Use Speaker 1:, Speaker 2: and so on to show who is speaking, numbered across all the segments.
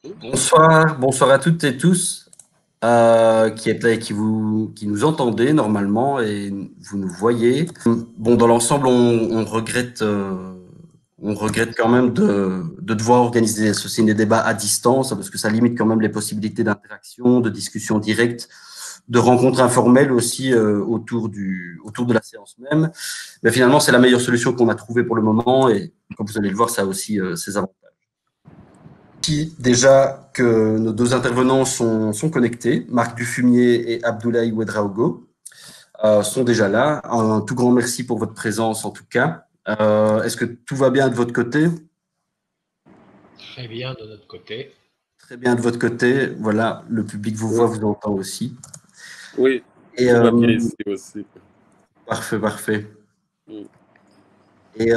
Speaker 1: Bonsoir, bonsoir à toutes et tous qui êtes là et qui nous entendez normalement et vous nous voyez. Bon, dans l'ensemble, on regrette quand même de devoir organiser ceci des débats à distance parce que ça limite quand même les possibilités d'interaction, de discussion directe, de rencontres informelles aussi autour de la séance même. Mais finalement, c'est la meilleure solution qu'on a trouvée pour le moment et comme vous allez le voir, ça a aussi ses avantages. Déjà que nos deux intervenants sont connectés, Marc Dufumier et Abdoulaye Ouedraogo sont déjà là. Un tout grand merci pour votre présence en tout cas. Est-ce que tout va bien de votre côté?
Speaker 2: Très bien de notre côté.
Speaker 1: Très bien de votre côté. Voilà, le public vous voit,
Speaker 3: Oui,
Speaker 1: vous entend aussi.
Speaker 3: oui,
Speaker 1: Et
Speaker 3: tout va bien ici aussi.
Speaker 1: parfait, parfait.
Speaker 3: Mm.
Speaker 1: Et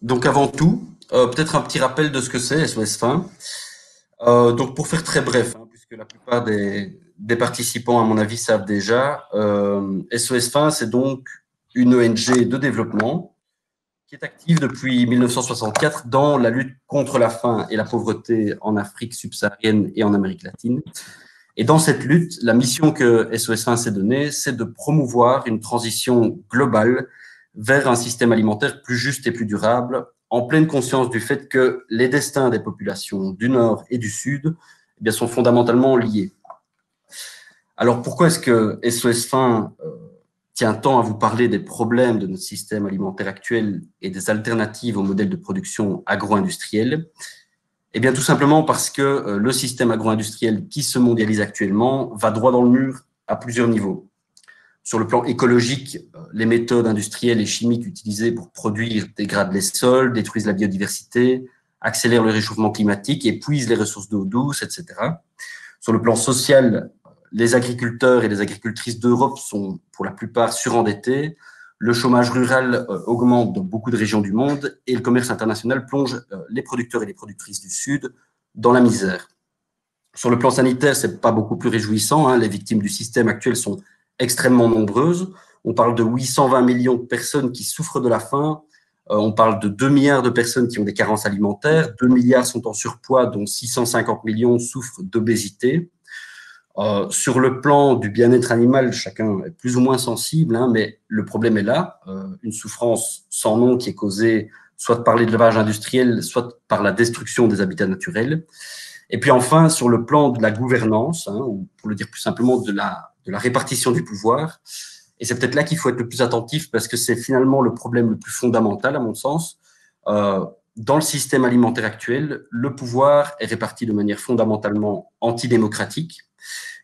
Speaker 1: donc avant tout, peut-être un petit rappel de ce que c'est SOS Fin. Donc pour faire très bref, hein, puisque la plupart des participants, à mon avis, savent déjà, SOS Fin, c'est donc une ONG de développement qui est active depuis 1964 dans la lutte contre la faim et la pauvreté en Afrique subsaharienne et en Amérique latine. Et dans cette lutte, la mission que SOS Fin s'est donnée, c'est de promouvoir une transition globale vers un système alimentaire plus juste et plus durable, en pleine conscience du fait que les destins des populations du Nord et du Sud eh bien, sont fondamentalement liés. Alors pourquoi est-ce que SOS Fin tient tant à vous parler des problèmes de notre système alimentaire actuel et des alternatives au modèle de production agro-industriel? Eh bien, tout simplement parce que le système agro-industriel qui se mondialise actuellement va droit dans le mur à plusieurs niveaux. Sur le plan écologique, les méthodes industrielles et chimiques utilisées pour produire dégradent les sols, détruisent la biodiversité, accélèrent le réchauffement climatique, épuisent les ressources d'eau douce, etc. Sur le plan social, les agriculteurs et les agricultrices d'Europe sont pour la plupart surendettés, le chômage rural augmente dans beaucoup de régions du monde et le commerce international plonge les producteurs et les productrices du Sud dans la misère. Sur le plan sanitaire, c'est pas beaucoup plus réjouissant, hein. Les victimes du système actuel sont extrêmement nombreuses. On parle de 820 millions de personnes qui souffrent de la faim. On parle de 2 milliards de personnes qui ont des carences alimentaires. 2 milliards sont en surpoids, dont 650 millions souffrent d'obésité. Sur le plan du bien-être animal, chacun est plus ou moins sensible, hein, mais le problème est là. Une souffrance sans nom qui est causée soit par l'élevage industriel, soit par la destruction des habitats naturels. Et puis enfin, sur le plan de la gouvernance, hein, ou pour le dire plus simplement, de la répartition du pouvoir, et c'est peut-être là qu'il faut être le plus attentif parce que c'est finalement le problème le plus fondamental, à mon sens. Dans le système alimentaire actuel, le pouvoir est réparti de manière fondamentalement antidémocratique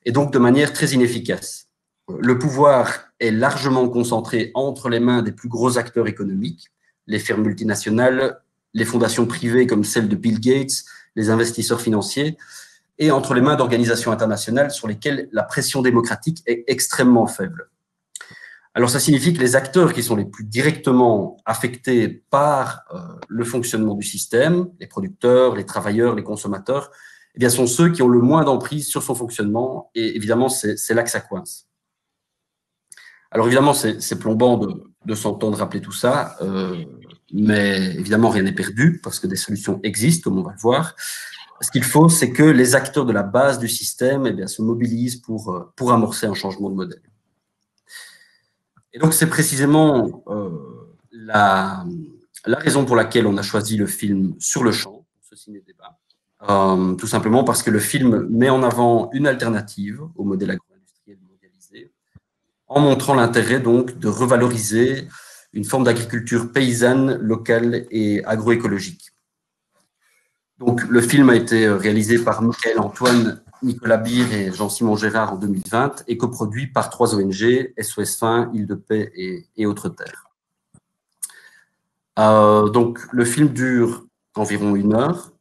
Speaker 1: et donc de manière très inefficace. Le pouvoir est largement concentré entre les mains des plus gros acteurs économiques, les firmes multinationales, les fondations privées comme celle de Bill Gates, les investisseurs financiers, et entre les mains d'organisations internationales sur lesquelles la pression démocratique est extrêmement faible. Alors ça signifie que les acteurs qui sont les plus directement affectés par le fonctionnement du système, les producteurs, les travailleurs, les consommateurs, eh bien, sont ceux qui ont le moins d'emprise sur son fonctionnement, et évidemment, c'est là que ça coince. Alors évidemment, c'est plombant de s'entendre rappeler tout ça, mais évidemment, rien n'est perdu, parce que des solutions existent, comme on va le voir. Ce qu'il faut, c'est que les acteurs de la base du système eh bien, se mobilisent pour amorcer un changement de modèle. Et donc, c'est précisément la raison pour laquelle on a choisi le film Sur le champ, pour ce ciné-débat. Tout simplement parce que le film met en avant une alternative au modèle agro-industriel mondialisé, en montrant l'intérêt donc de revaloriser une forme d'agriculture paysanne, locale et agroécologique. Donc, le film a été réalisé par Michael Antoine, Nicolas Beer et Jean-Simon Gérard en 2020 et coproduit par 3 ONG, SOS Fin, Île de Paix et Autres Terres. Donc, le film dure environ 1 heure.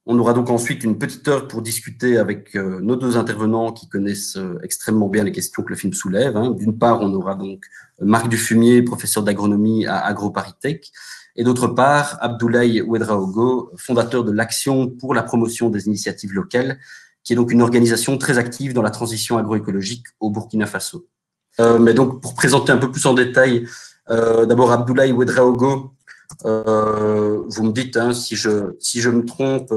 Speaker 1: On aura donc ensuite une petite heure pour discuter avec nos 2 intervenants qui connaissent extrêmement bien les questions que le film soulève, hein. D'une part, on aura donc Marc Dufumier, professeur d'agronomie à AgroParisTech, et d'autre part, Abdoulaye Ouedraogo, fondateur de l'Action pour la promotion des initiatives locales, qui est donc une organisation très active dans la transition agroécologique au Burkina Faso. Mais donc, pour présenter un peu plus en détail, d'abord Abdoulaye Ouedraogo, Vous me dites hein, si je me trompe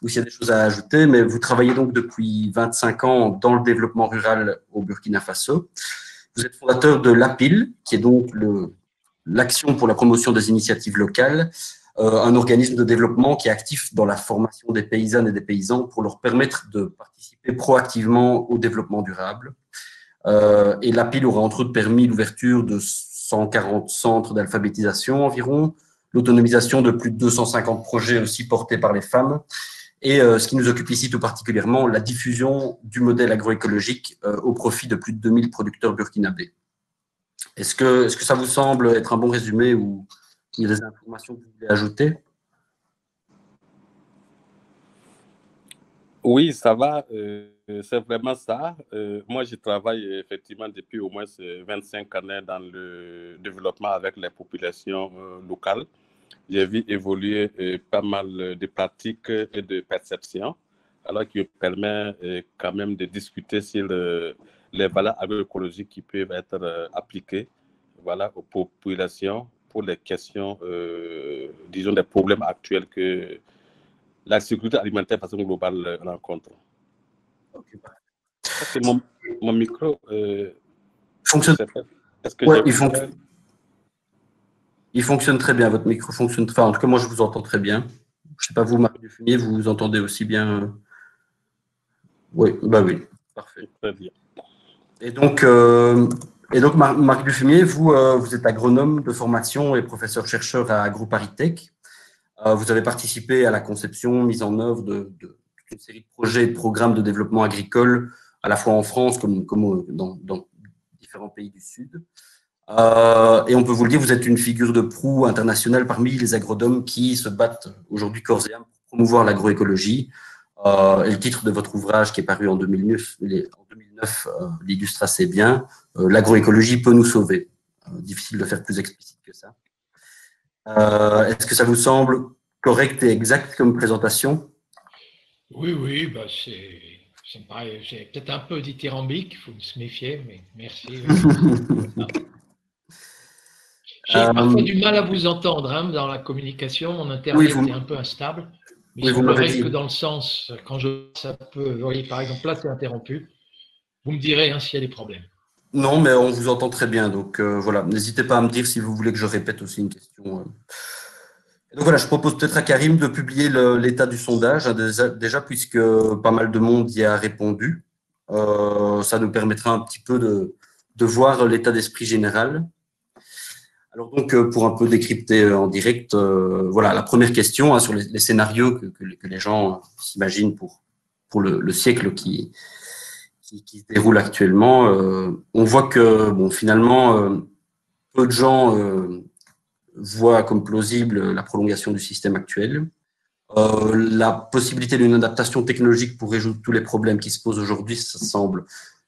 Speaker 1: ou s'il y a des choses à ajouter, mais vous travaillez donc depuis 25 ans dans le développement rural au Burkina Faso. Vous êtes fondateur de l'APIL, qui est donc l'Action pour la promotion des initiatives locales, un organisme de développement qui est actif dans la formation des paysannes et des paysans pour leur permettre de participer proactivement au développement durable. Et l'APIL aura entre autres permis l'ouverture de 140 centres d'alphabétisation environ, l'autonomisation de plus de 250 projets aussi portés par les femmes, et ce qui nous occupe ici tout particulièrement, la diffusion du modèle agroécologique au profit de plus de 2000 producteurs burkinabés. Est-ce que ça vous semble être un bon résumé ou il y a des informations que vous voulez ajouter?
Speaker 3: Oui, ça va. C'est vraiment ça. Moi, je travaille effectivement depuis au moins 25 années dans le développement avec les populations locales. J'ai vu évoluer pas mal de pratiques et de perceptions, alors qui me permet quand même de discuter sur les valeurs agroécologiques qui peuvent être appliquées voilà, aux populations pour les questions, disons, des problèmes actuels que la sécurité alimentaire de façon globale rencontre.
Speaker 1: Okay.
Speaker 3: Est-ce que mon micro
Speaker 1: fonctionne?
Speaker 3: Est-ce que
Speaker 1: il fonctionne très bien, votre micro fonctionne. Enfin, en tout cas, moi, je vous entends très bien. Je ne sais pas, vous, Marc Dufumier, vous vous entendez aussi bien? Oui, bah oui, parfait.
Speaker 3: Très bien.
Speaker 1: Et donc Marc Dufumier, vous êtes agronome de formation et professeur-chercheur à AgroParisTech. Vous avez participé à la conception, mise en œuvre d'une série de projets et de programmes de développement agricole, à la fois en France comme dans différents pays du Sud. Et on peut vous le dire, vous êtes une figure de proue internationale parmi les agronomes qui se battent aujourd'hui corps et âme pour promouvoir l'agroécologie. Et le titre de votre ouvrage qui est paru en 2009 l'illustre assez bien. L'agroécologie peut nous sauver. Difficile de faire plus explicite que ça. Est-ce que ça vous semble correct et exact comme présentation?
Speaker 2: Oui, bah c'est peut-être un peu dithyrambique, il faut se méfier, mais merci. J'ai parfois du mal à vous entendre hein, dans la communication, mon Internet est un peu instable, mais il semblerait que dans le sens, quand ça peut, vous voyez, par exemple, là c'est interrompu, vous me direz hein, s'il y a des problèmes.
Speaker 1: Non, mais on vous entend très bien, donc voilà, n'hésitez pas à me dire si vous voulez que je répète aussi une question. Donc voilà, je propose peut-être à Karim de publier l'état du sondage, hein, déjà puisque pas mal de monde y a répondu. Ça nous permettra un petit peu de voir l'état d'esprit général. Alors donc, pour un peu décrypter en direct, voilà, la première question hein, sur les scénarios que les gens s'imaginent pour le siècle qui se déroule actuellement. On voit que, bon, finalement, peu de gens voient comme plausible la prolongation du système actuel. La possibilité d'une adaptation technologique pour résoudre tous les problèmes qui se posent aujourd'hui, ça semble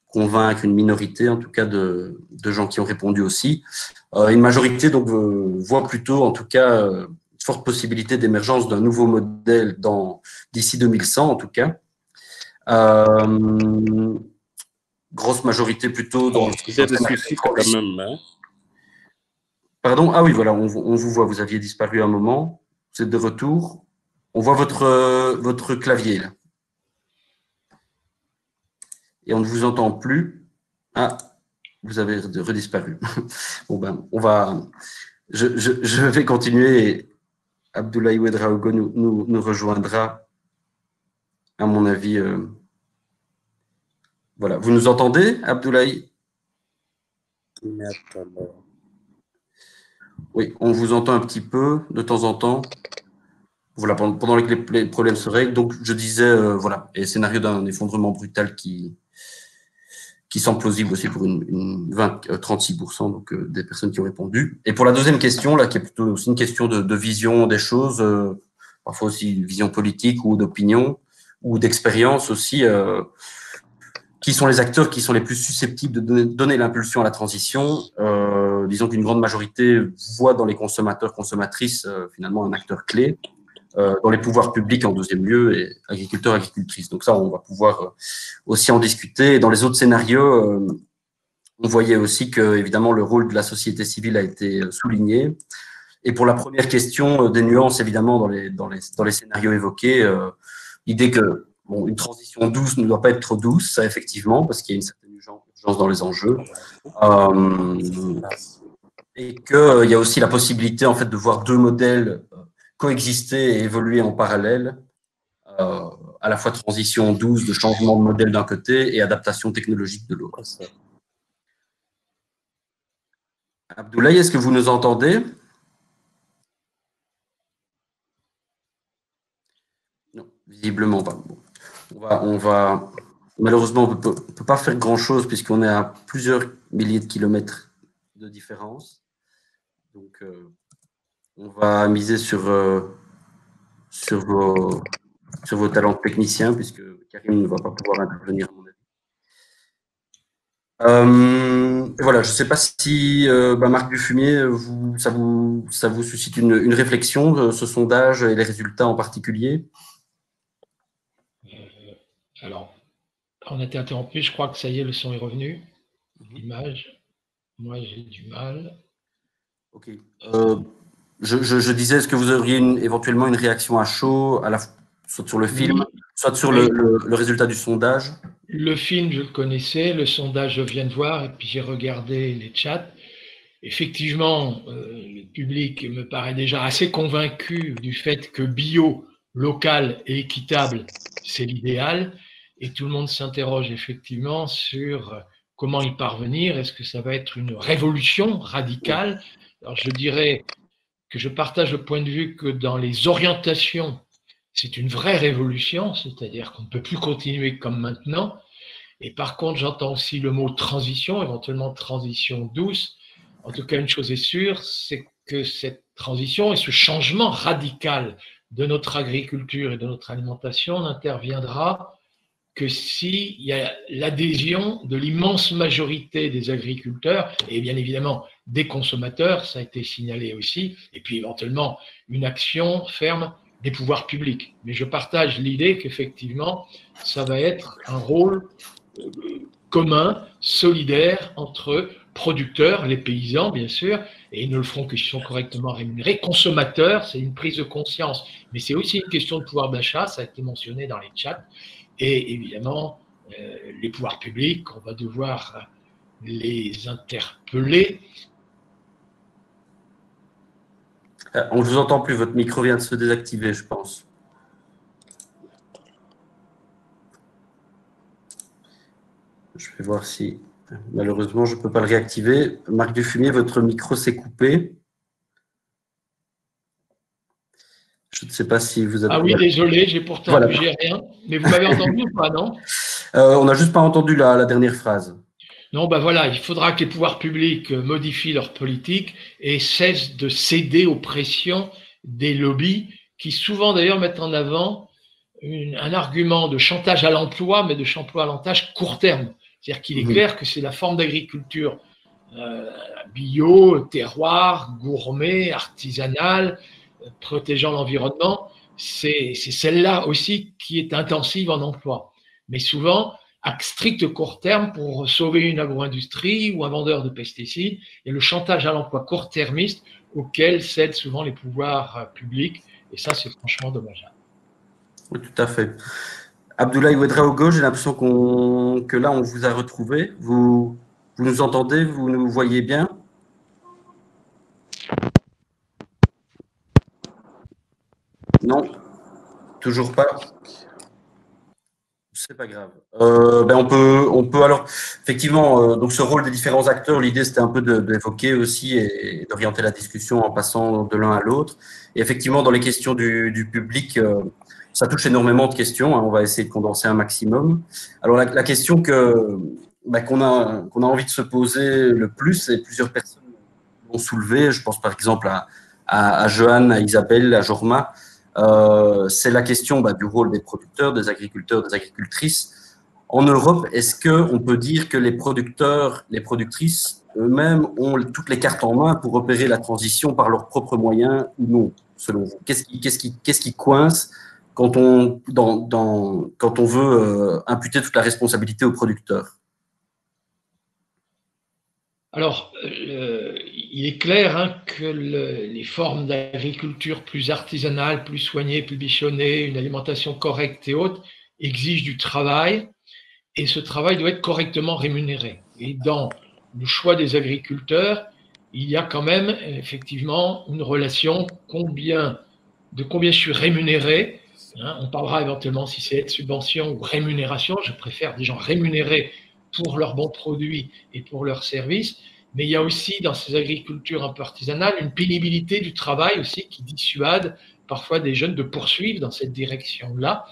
Speaker 1: convaincre une minorité, en tout cas, de gens qui ont répondu aussi. Une majorité donc voit plutôt, en tout cas, une forte possibilité d'émergence d'un nouveau modèle d'ici 2100, en tout cas. Grosse majorité plutôt dans le...
Speaker 3: J'ai des soucis quand même. Hein.
Speaker 1: Pardon? Ah oui, voilà, on vous voit, vous aviez disparu un moment, vous êtes de retour. On voit votre clavier, là. Et on ne vous entend plus. Ah, vous avez redisparu. Bon ben, je vais continuer et Abdoulaye Ouedraogo nous rejoindra, à mon avis. Voilà, vous nous entendez, Abdoulaye? Oui, on vous entend un petit peu de temps en temps. Voilà, pendant que les problèmes se règlent. Donc, je disais, voilà, et scénario d'un effondrement brutal qui semble plausible aussi pour 36% donc, des personnes qui ont répondu. Et pour la deuxième question, là, qui est plutôt aussi une question de vision des choses, parfois aussi une vision politique ou d'opinion, ou d'expérience aussi, qui sont les acteurs qui sont les plus susceptibles de donner l'impulsion à la transition. Disons qu'une grande majorité voit dans les consommateurs, consommatrices, finalement un acteur clé, dans les pouvoirs publics en deuxième lieu, et agriculteurs, agricultrices. Donc ça, on va pouvoir aussi en discuter. Et dans les autres scénarios, on voyait aussi que, évidemment, le rôle de la société civile a été souligné. Et pour la première question, des nuances évidemment dans les scénarios évoqués. L'idée que une transition douce ne doit pas être trop douce, ça effectivement, parce qu'il y a une certaine urgence dans les enjeux. Et qu'il y a aussi la possibilité en fait de voir deux modèles coexister et évoluer en parallèle, à la fois transition douce, de changement de modèle d'un côté et adaptation technologique de l'autre. Abdoulaye, est-ce que vous nous entendez? Non, visiblement pas. Bon. Malheureusement, on ne peut pas faire grand-chose puisqu'on est à plusieurs milliers de kilomètres de différence. Donc, on va miser sur vos talents de technicien, puisque Karim ne va pas pouvoir intervenir à mon avis. Voilà, je ne sais pas si Marc Dufumier, ça vous suscite une réflexion, ce sondage et les résultats en particulier.
Speaker 2: Alors, on a été interrompu, je crois que ça y est, le son est revenu. L'image, moi j'ai du mal.
Speaker 1: Ok. Je disais, est-ce que vous auriez éventuellement une réaction à chaud, soit sur le film, soit sur le résultat du sondage?
Speaker 2: Le film, je le connaissais, le sondage, je viens de voir, et puis j'ai regardé les chats. Effectivement, le public me paraît déjà assez convaincu du fait que bio, local et équitable, c'est l'idéal. Et tout le monde s'interroge effectivement sur comment y parvenir. Est-ce que ça va être une révolution radicale? Alors je dirais que je partage le point de vue que dans les orientations, c'est une vraie révolution, c'est-à-dire qu'on ne peut plus continuer comme maintenant. Et par contre, j'entends aussi le mot transition, éventuellement transition douce. En tout cas, une chose est sûre, c'est que cette transition et ce changement radical de notre agriculture et de notre alimentation n'interviendra que s'il y a l'adhésion de l'immense majorité des agriculteurs et bien évidemment des consommateurs, ça a été signalé aussi, et puis éventuellement une action ferme des pouvoirs publics. Mais je partage l'idée qu'effectivement, ça va être un rôle commun, solidaire entre producteurs, les paysans bien sûr, et ils ne le feront que s'ils sont correctement rémunérés. Consommateurs, c'est une prise de conscience, mais c'est aussi une question de pouvoir d'achat, ça a été mentionné dans les chats, et évidemment, les pouvoirs publics, on va devoir les interpeller.
Speaker 1: On ne vous entend plus, votre micro vient de se désactiver, je pense. Je vais voir si... Malheureusement, je ne peux pas le réactiver. Marc Dufumier, votre micro s'est coupé. Je ne sais pas si vous avez...
Speaker 2: Ah oui, désolé, j'ai pourtant bougé rien. Mais vous m'avez entendu ou pas, non?
Speaker 1: On n'a juste pas entendu la dernière phrase.
Speaker 2: Non, ben voilà, il faudra que les pouvoirs publics modifient leur politique et cessent de céder aux pressions des lobbies qui souvent d'ailleurs mettent en avant un argument de chantage à l'emploi, mais de chantage court terme. C'est-à-dire qu'il est clair que c'est la forme d'agriculture bio, terroir, gourmet, artisanale, protégeant l'environnement, c'est celle-là aussi qui est intensive en emploi. Mais souvent, à strict court terme, pour sauver une agro-industrie ou un vendeur de pesticides, et le chantage à l'emploi court-termiste auquel cèdent souvent les pouvoirs publics. Et ça, c'est franchement dommageable.
Speaker 1: Oui, tout à fait. Abdoulaye Ouedraogo, j'ai l'impression que là, on vous a retrouvé. Vous nous entendez? Vous nous voyez bien? Non, toujours pas. C'est pas grave. On peut alors effectivement donc ce rôle des différents acteurs. L'idée c'était un peu d'évoquer aussi et d'orienter la discussion en passant de l'un à l'autre. Et effectivement dans les questions du public, ça touche énormément de questions. Hein, on va essayer de condenser un maximum. Alors la question qu'on a envie de se poser le plus, et plusieurs personnes l'ont soulevé. Je pense par exemple à Johan, à Isabelle, à Jorma. C'est la question du rôle des producteurs, des agriculteurs, des agricultrices. En Europe, est-ce qu'on peut dire que les producteurs, les productrices eux-mêmes ont toutes les cartes en main pour opérer la transition par leurs propres moyens ou non, selon vous? Qu'est-ce qui coince quand on veut imputer toute la responsabilité aux producteurs?
Speaker 2: Alors, il il est clair hein, que les formes d'agriculture plus artisanales, plus soignées, plus bichonnées, une alimentation correcte et haute, exigent du travail, et ce travail doit être correctement rémunéré. Et dans le choix des agriculteurs, il y a quand même effectivement une relation de combien je suis rémunéré. Hein, on parlera éventuellement si c'est subvention ou rémunération. Je préfère des gens rémunérés pour leurs bons produits et pour leurs services. Mais il y a aussi dans ces agricultures un peu artisanales une pénibilité du travail aussi qui dissuade parfois des jeunes de poursuivre dans cette direction-là.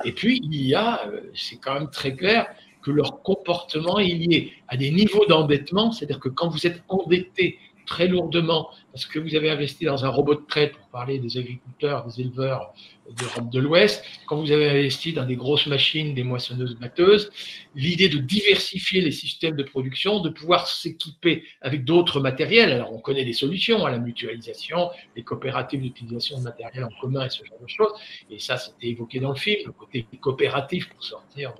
Speaker 2: Et puis, il y a, c'est quand même très clair, que leur comportement est lié à des niveaux d'endettement, c'est-à-dire que quand vous êtes endetté très lourdement parce que vous avez investi dans un robot de traite, pour parler des agriculteurs, des éleveurs d'Europe de l'Ouest, quand vous avez investi dans des grosses machines, des moissonneuses-batteuses, l'idée de diversifier les systèmes de production, de pouvoir s'équiper avec d'autres matériels. Alors, on connaît les solutions, à la mutualisation, les coopératives d'utilisation de matériel en commun et ce genre de choses. Et ça, c'était évoqué dans le film, le côté coopératif pour sortir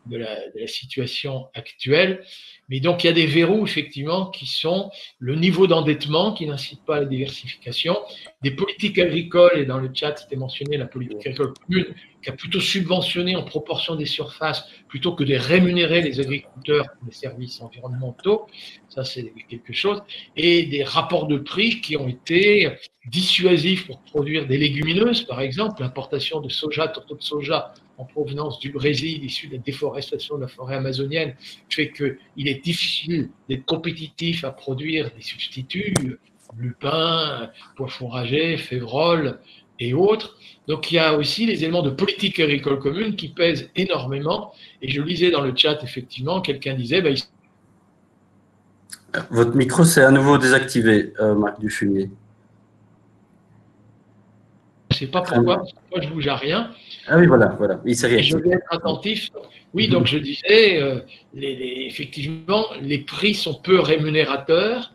Speaker 2: de la situation actuelle. Mais donc, il y a des verrous, effectivement, qui sont le niveau d'endettement qui n'incite pas à la diversification, des politiques agricoles, et dans le chat, c'était mentionné la politique agricole commune, qui a plutôt subventionné en proportion des surfaces, plutôt que de rémunérer les agriculteurs pour les services environnementaux. Ça, c'est quelque chose. Et des rapports de prix qui ont été dissuasifs pour produire des légumineuses, par exemple, l'importation de soja, tourteau de soja, en provenance du Brésil, issu de la déforestation de la forêt amazonienne, fait qu'il est difficile d'être compétitif à produire des substituts, lupin, pois fourragers, févrole et autres. Donc il y a aussi les éléments de politique agricole commune qui pèsent énormément. Et je lisais dans le chat, effectivement, quelqu'un disait…
Speaker 1: Votre micro s'est à nouveau désactivé, Marc Dufumier.
Speaker 2: Je ne sais pas pourquoi, parce que moi je ne bouge à rien.
Speaker 1: Ah oui, voilà, il s'est réactivé.
Speaker 2: Je vais être attentif. Oui, donc je disais, effectivement, les prix sont peu rémunérateurs.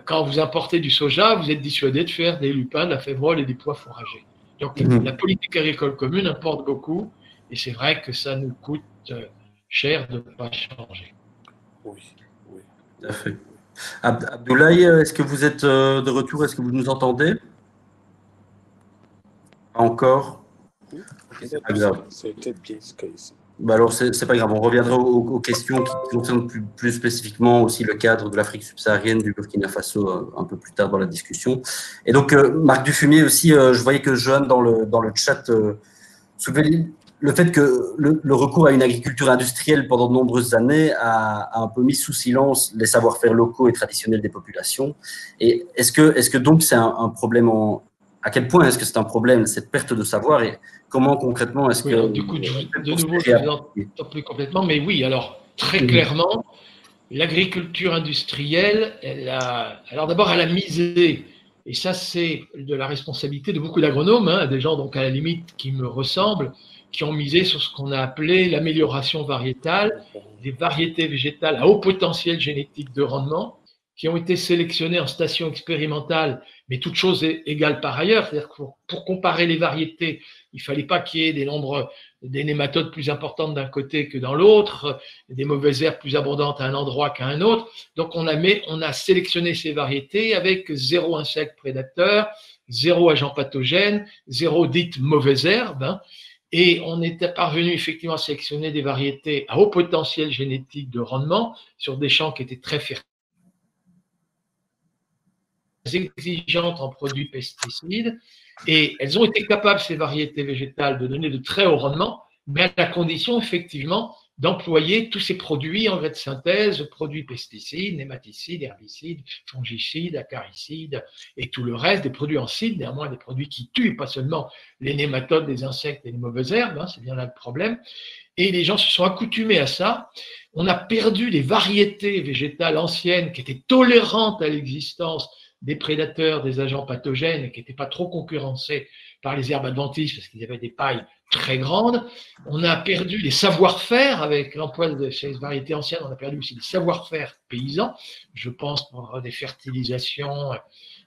Speaker 2: Quand vous importez du soja, vous êtes dissuadé de faire des lupins, de la févrole et des pois fourragers. Donc la politique agricole commune importe beaucoup, et c'est vrai que ça nous coûte cher de ne pas changer.
Speaker 1: Oui, tout à fait. Abdoulaye, est-ce que vous êtes de retour? Est-ce que vous nous entendez? Pas encore. C'est pas grave.
Speaker 4: C'était bien ce que ici.
Speaker 1: Bah alors, c'est pas grave. On reviendra aux questions qui concernent plus spécifiquement aussi le cadre de l'Afrique subsaharienne, du Burkina Faso, un peu plus tard dans la discussion. Et donc, Marc Dufumier aussi, je voyais que Johan, dans le chat, soulevait le fait que le recours à une agriculture industrielle pendant de nombreuses années a un peu mis sous silence les savoir-faire locaux et traditionnels des populations. Et est-ce que donc c'est un problème à quel point est-ce que c'est un problème, cette perte de savoir, et comment concrètement est-ce que…
Speaker 2: Du coup, de nouveau, je ne vous entends plus complètement, mais oui, alors très clairement, l'agriculture industrielle, alors d'abord, elle a misé, et ça c'est de la responsabilité de beaucoup d'agronomes, hein, des gens donc à la limite qui me ressemblent, qui ont misé sur ce qu'on a appelé l'amélioration variétale, des variétés végétales à haut potentiel génétique de rendement, qui ont été sélectionnées en station expérimentale, mais toute chose est égale par ailleurs. C'est-à-dire que pour comparer les variétés, il ne fallait pas qu'il y ait des nématodes plus importantes d'un côté que dans l'autre, des mauvaises herbes plus abondantes à un endroit qu'à un autre. Donc on a sélectionné ces variétés avec 0 insecte prédateur, 0 agent pathogène, 0 dite mauvaise herbe, hein. Et on était parvenu effectivement à sélectionner des variétés à haut potentiel génétique de rendement sur des champs qui étaient très fertiles, exigeantes en produits pesticides, et elles ont été capables, ces variétés végétales, de donner de très hauts rendements, mais à la condition effectivement d'employer tous ces produits engrais de synthèse, produits pesticides, nématicides, herbicides, fongicides, acaricides et tout le reste, des produits en cide, néanmoins des produits qui tuent, pas seulement les nématodes, les insectes et les mauvaises herbes, hein, c'est bien là le problème. Et les gens se sont accoutumés à ça. On a perdu des variétés végétales anciennes qui étaient tolérantes à l'existence des prédateurs, des agents pathogènes, et qui n'étaient pas trop concurrencés par les herbes adventices parce qu'ils avaient des pailles très grandes. On a perdu les savoir-faire avec l'emploi de ces variétés anciennes. On a perdu aussi des savoir-faire paysans. Je pense pour des fertilisations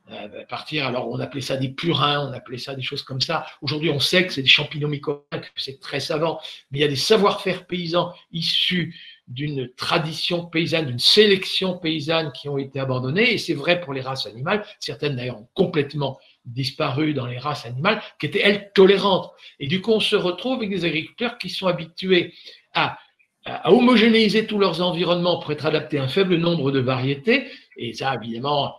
Speaker 2: à partir, alors on appelait ça des purins, on appelait ça des choses comme ça. Aujourd'hui, on sait que c'est des champignons mycorhizes, que c'est très savant, mais il y a des savoir-faire paysans issus d'une tradition paysanne, d'une sélection paysanne qui ont été abandonnées, et c'est vrai pour les races animales, certaines d'ailleurs ont complètement disparu dans les races animales, qui étaient, elles, tolérantes. Et du coup, on se retrouve avec des agriculteurs qui sont habitués à homogénéiser tous leurs environnements pour être adaptés à un faible nombre de variétés, et ça, évidemment,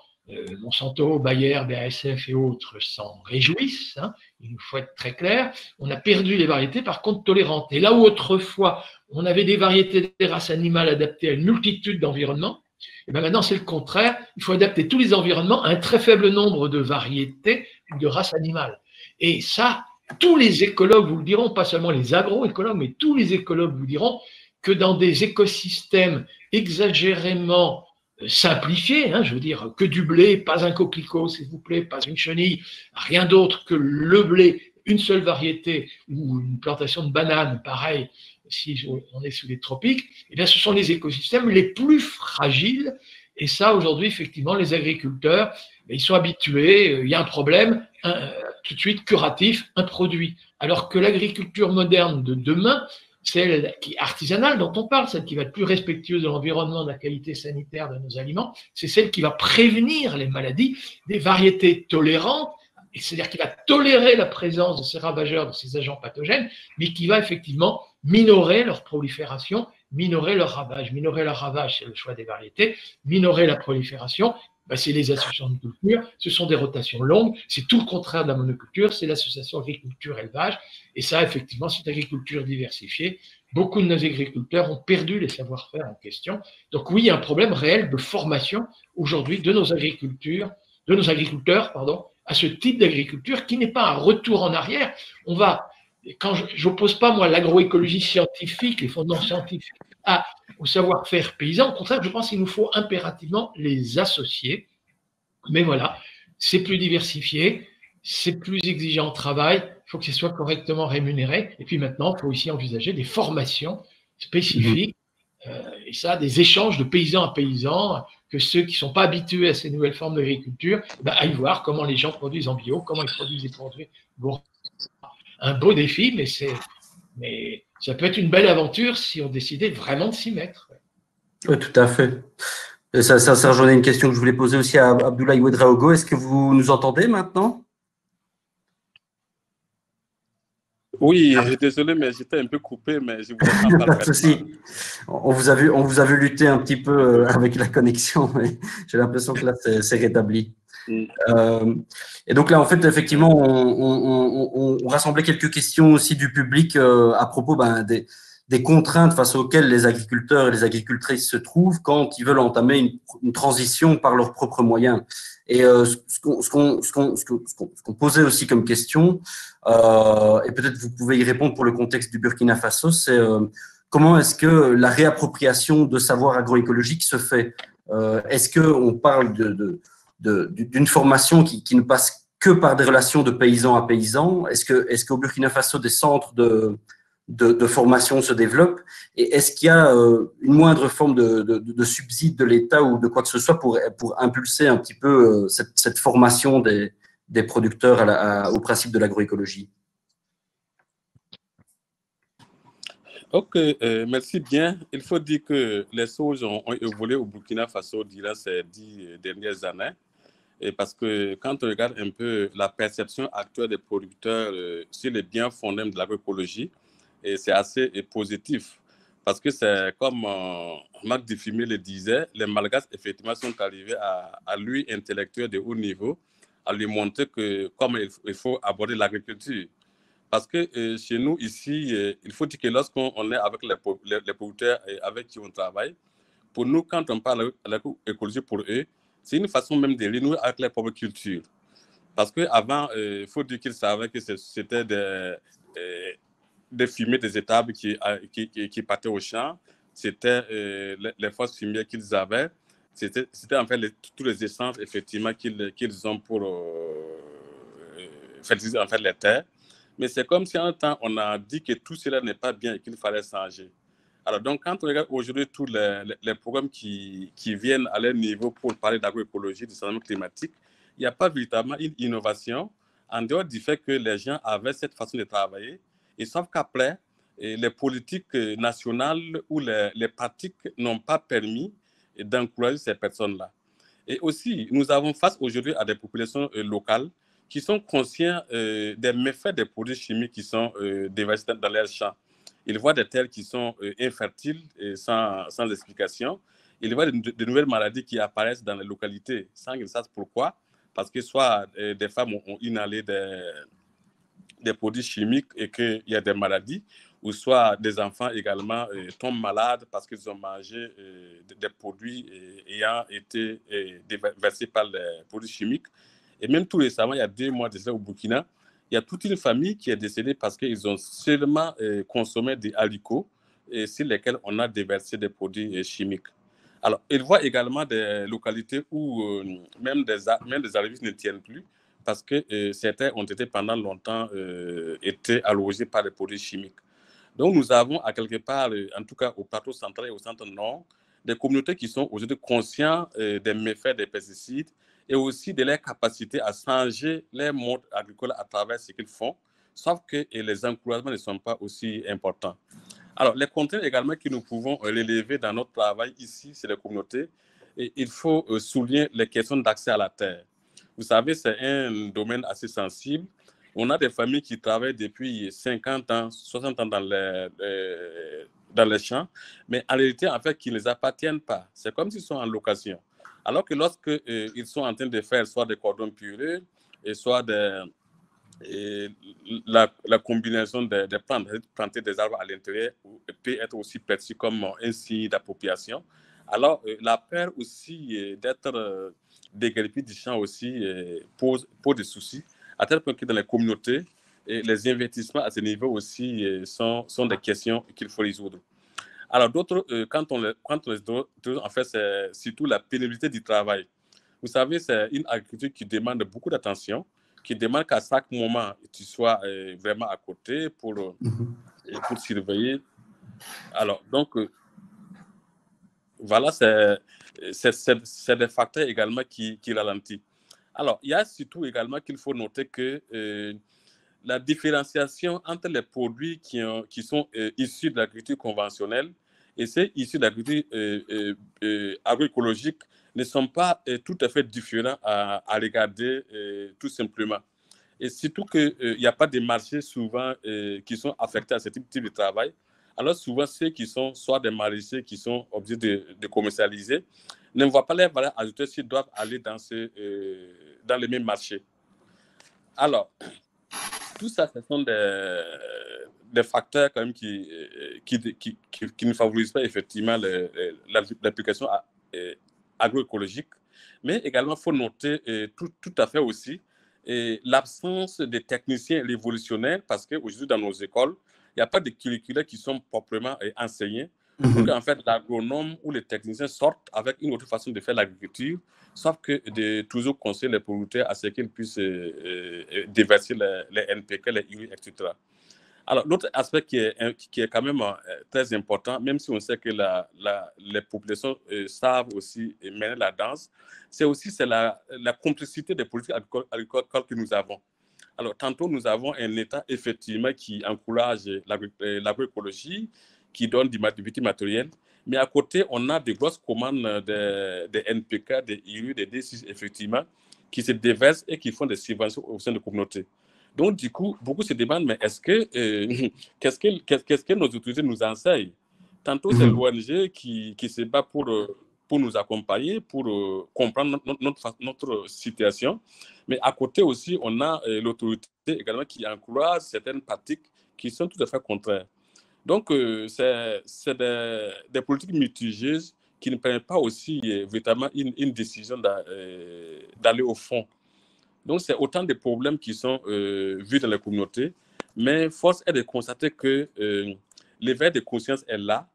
Speaker 2: Monsanto, Bayer, BASF et autres s'en réjouissent, hein, il nous faut être très clair. On a perdu les variétés, par contre, tolérantes. Et là où autrefois, on avait des variétés des races animales adaptées à une multitude d'environnements, et bien maintenant, c'est le contraire. Il faut adapter tous les environnements à un très faible nombre de variétés de races animales. Et ça, tous les écologues vous le diront, pas seulement les agroécologues, mais tous les écologues vous diront que dans des écosystèmes exagérément simplifié, hein, je veux dire que du blé, pas un coquelicot, s'il vous plaît, pas une chenille, rien d'autre que le blé, une seule variété, ou une plantation de bananes, pareil, si on est sous les tropiques, eh bien, ce sont les écosystèmes les plus fragiles. Et ça, aujourd'hui, effectivement, les agriculteurs, ils sont habitués, il y a un problème, tout de suite curatif, un produit. Alors que l'agriculture moderne de demain, celle qui est artisanale dont on parle, celle qui va être plus respectueuse de l'environnement, de la qualité sanitaire de nos aliments, c'est celle qui va prévenir les maladies, des variétés tolérantes, c'est-à-dire qui va tolérer la présence de ces ravageurs, de ces agents pathogènes, mais qui va effectivement minorer leur prolifération, minorer leur ravage. Minorer leur ravage, c'est le choix des variétés. Minorer la prolifération, c'est les associations de culture, ce sont des rotations longues, c'est tout le contraire de la monoculture, c'est l'association agriculture-élevage, et ça, effectivement, c'est une agriculture diversifiée. Beaucoup de nos agriculteurs ont perdu les savoir-faire en question. Donc oui, il y a un problème réel de formation aujourd'hui de nos agriculteurs, à ce type d'agriculture qui n'est pas un retour en arrière. Quand je n'oppose pas, moi, l'agroécologie scientifique, les fondements scientifiques, au savoir-faire paysan. Au contraire, je pense qu'il nous faut impérativement les associer. Mais voilà, c'est plus diversifié, c'est plus exigeant au travail, il faut que ce soit correctement rémunéré. Et puis maintenant, il faut aussi envisager des formations spécifiques, et ça, des échanges de paysan à paysan, que ceux qui ne sont pas habitués à ces nouvelles formes d'agriculture aillent voir comment les gens produisent en bio, comment ils produisent des produits. Bon, un beau défi, mais ça peut être une belle aventure si on décidait vraiment de s'y mettre.
Speaker 1: Oui, tout à fait. Et ça rejoignait une question que je voulais poser aussi à Abdoulaye Ouedraogo. Est-ce que vous nous entendez maintenant?
Speaker 3: Oui, désolé, mais j'étais un peu coupé, mais je vous entends
Speaker 1: pas de souci. On vous a vu lutter un petit peu avec la connexion, mais j'ai l'impression que là, c'est rétabli. Et donc là, en fait, effectivement, on rassemblait quelques questions aussi du public à propos des contraintes face auxquelles les agriculteurs et les agricultrices se trouvent quand ils veulent entamer une transition par leurs propres moyens. Et ce qu'on posait aussi comme question, et peut-être vous pouvez y répondre pour le contexte du Burkina Faso, c'est comment est-ce que la réappropriation de savoirs agroécologiques se fait? Est-ce qu'on parle d'une formation qui ne passe que par des relations de paysan à paysan? Est-ce qu'au Burkina Faso, des centres de formation se développent? Et est-ce qu'il y a une moindre forme de subside de l'État ou de quoi que ce soit pour impulser un petit peu cette formation des producteurs au principe de l'agroécologie?
Speaker 3: Ok, merci bien. Il faut dire que les choses ont évolué au Burkina Faso durant ces 10 dernières années. Et parce que quand on regarde un peu la perception actuelle des producteurs sur les biens-fondés de l'agroécologie, c'est assez positif. Parce que c'est comme Marc Diffimier le disait, les Malgaches, effectivement, sont arrivés à lui, intellectuel de haut niveau, à lui montrer comment il faut aborder l'agriculture. Parce que chez nous, ici, il faut dire que lorsqu'on est avec les producteurs avec qui on travaille, pour nous, quand on parle de l'agroécologie pour eux, c'est une façon même de renouer avec leur propre culture. Parce qu'avant, il faut dire qu'ils savaient que c'était des fumiers des étables qui partaient au champ. C'était les fausses fumières qu'ils avaient. C'était en fait tous les essences, effectivement, qu'ils ont pour fertiliser en fait les terres. Mais c'est comme si en un temps, on a dit que tout cela n'est pas bien et qu'il fallait changer. Alors, donc, quand on regarde aujourd'hui tous les programmes qui viennent à leur niveau pour parler d'agroécologie, du changement climatique, il n'y a pas véritablement une innovation en dehors du fait que les gens avaient cette façon de travailler. Et sauf qu'après, les politiques nationales ou les pratiques n'ont pas permis d'encourager ces personnes-là. Et aussi, nous avons face aujourd'hui à des populations locales qui sont conscients des méfaits des produits chimiques qui sont déversés dans leurs champs. Ils voient des terres qui sont infertiles et sans explication. Ils voient de nouvelles maladies qui apparaissent dans les localités sans qu'ils sachent pourquoi. Parce que soit des femmes ont inhalé des produits chimiques et qu'il y a des maladies, ou soit des enfants également tombent malades parce qu'ils ont mangé des produits ayant été déversés par les produits chimiques. Et même tout récemment, il y a 2 mois de ça au Burkina, il y a toute une famille qui est décédée parce qu'ils ont seulement consommé des haricots sur lesquels on a déversé des produits chimiques. Alors, ils voient également des localités où même des arrivistes ne tiennent plus parce que certains ont été pendant longtemps été allogés par des produits chimiques. Donc, nous avons à quelque part, en tout cas au plateau central et au centre nord, des communautés qui sont aujourd'hui conscientes des méfaits des pesticides et aussi de leur capacité à changer leur mode agricole à travers ce qu'ils font, sauf que les encouragements ne sont pas aussi importants. Alors, les contraintes également que nous pouvons relever dans notre travail ici, c'est les communautés. Et il faut souligner les questions d'accès à la terre. Vous savez, c'est un domaine assez sensible. On a des familles qui travaillent depuis 50 ans, 60 ans dans les champs, mais en réalité, en fait, qui ne les appartiennent pas. C'est comme s'ils sont en location. Alors que lorsque ils sont en train de faire soit des cordons purés, et soit la combinaison des plantes, planter des arbres à l'intérieur peut être aussi perçue comme un signe d'appropriation. Alors, la peur aussi d'être déguerpi du champ aussi pose des soucis, à tel point que dans les communautés, les investissements à ce niveau aussi sont des questions qu'il faut résoudre. Alors, d'autres, quand on les en fait, c'est surtout la pénibilité du travail. Vous savez, c'est une agriculture qui demande beaucoup d'attention, qui demande qu'à chaque moment, tu sois vraiment à côté pour surveiller. Alors, donc, voilà, c'est des facteurs également qui ralentissent. Alors, il y a surtout également qu'il faut noter que la différenciation entre les produits qui sont issus de l'agriculture conventionnelle et ceux issus de l'agriculture agroécologique ne sont pas tout à fait différents à regarder tout simplement. Et surtout qu'il n'y a pas de marchés souvent qui sont affectés à ce type de travail. Alors souvent, ceux qui sont soit des maraîchers qui sont obligés de commercialiser ne voient pas leur valeur ajoutée s'ils doivent aller dans les mêmes marchés. Alors, tout ça, ce sont des facteurs quand même qui ne favorisent pas effectivement l'application agroécologique. Mais également, il faut noter tout à fait aussi l'absence de techniciens révolutionnaires parce qu'aujourd'hui, dans nos écoles, il n'y a pas de curricula qui sont proprement enseignés pour qu'en fait, l'agronome ou les techniciens sortent avec une autre façon de faire l'agriculture, sauf que de toujours conseiller les producteurs à ce qu'ils puissent déverser les NPK, les URI, etc. Alors, l'autre aspect qui est quand même très important, même si on sait que les populations savent aussi mener la danse, c'est la complicité des politiques agricoles que nous avons. Alors, tantôt, nous avons un État effectivement qui encourage l'agroécologie, qui donne du matériel, mais à côté, on a des grosses commandes des NPK, des IRU, des D6, effectivement, qui se déversent et qui font des subventions au sein de la communauté. Donc, du coup, beaucoup se demandent, mais qu'est-ce que nos autorités nous enseignent? Tantôt, c'est l'ONG qui se bat pour nous accompagner, pour comprendre notre situation. Mais à côté aussi, on a l'autorité également qui encourage certaines pratiques qui sont tout à fait contraires. Donc, c'est des politiques mitigeuses qui ne permettent pas aussi véritablement une décision d'aller au fond. Donc, c'est autant de problèmes qui sont vus dans les communautés, mais force est de constater que l'éveil de conscience est là.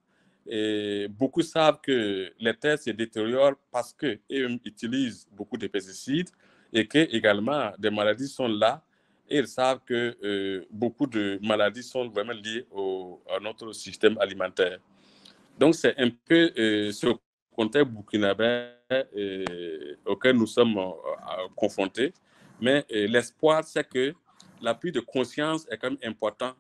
Speaker 3: Et beaucoup savent que les terres se détériorent parce qu'ils utilisent beaucoup de pesticides et que également des maladies sont là. Et ils savent que beaucoup de maladies sont vraiment liées à notre système alimentaire. Donc, c'est un peu ce contexte burkinabé auquel nous sommes confrontés. Mais l'espoir, c'est que la prise de conscience est quand même important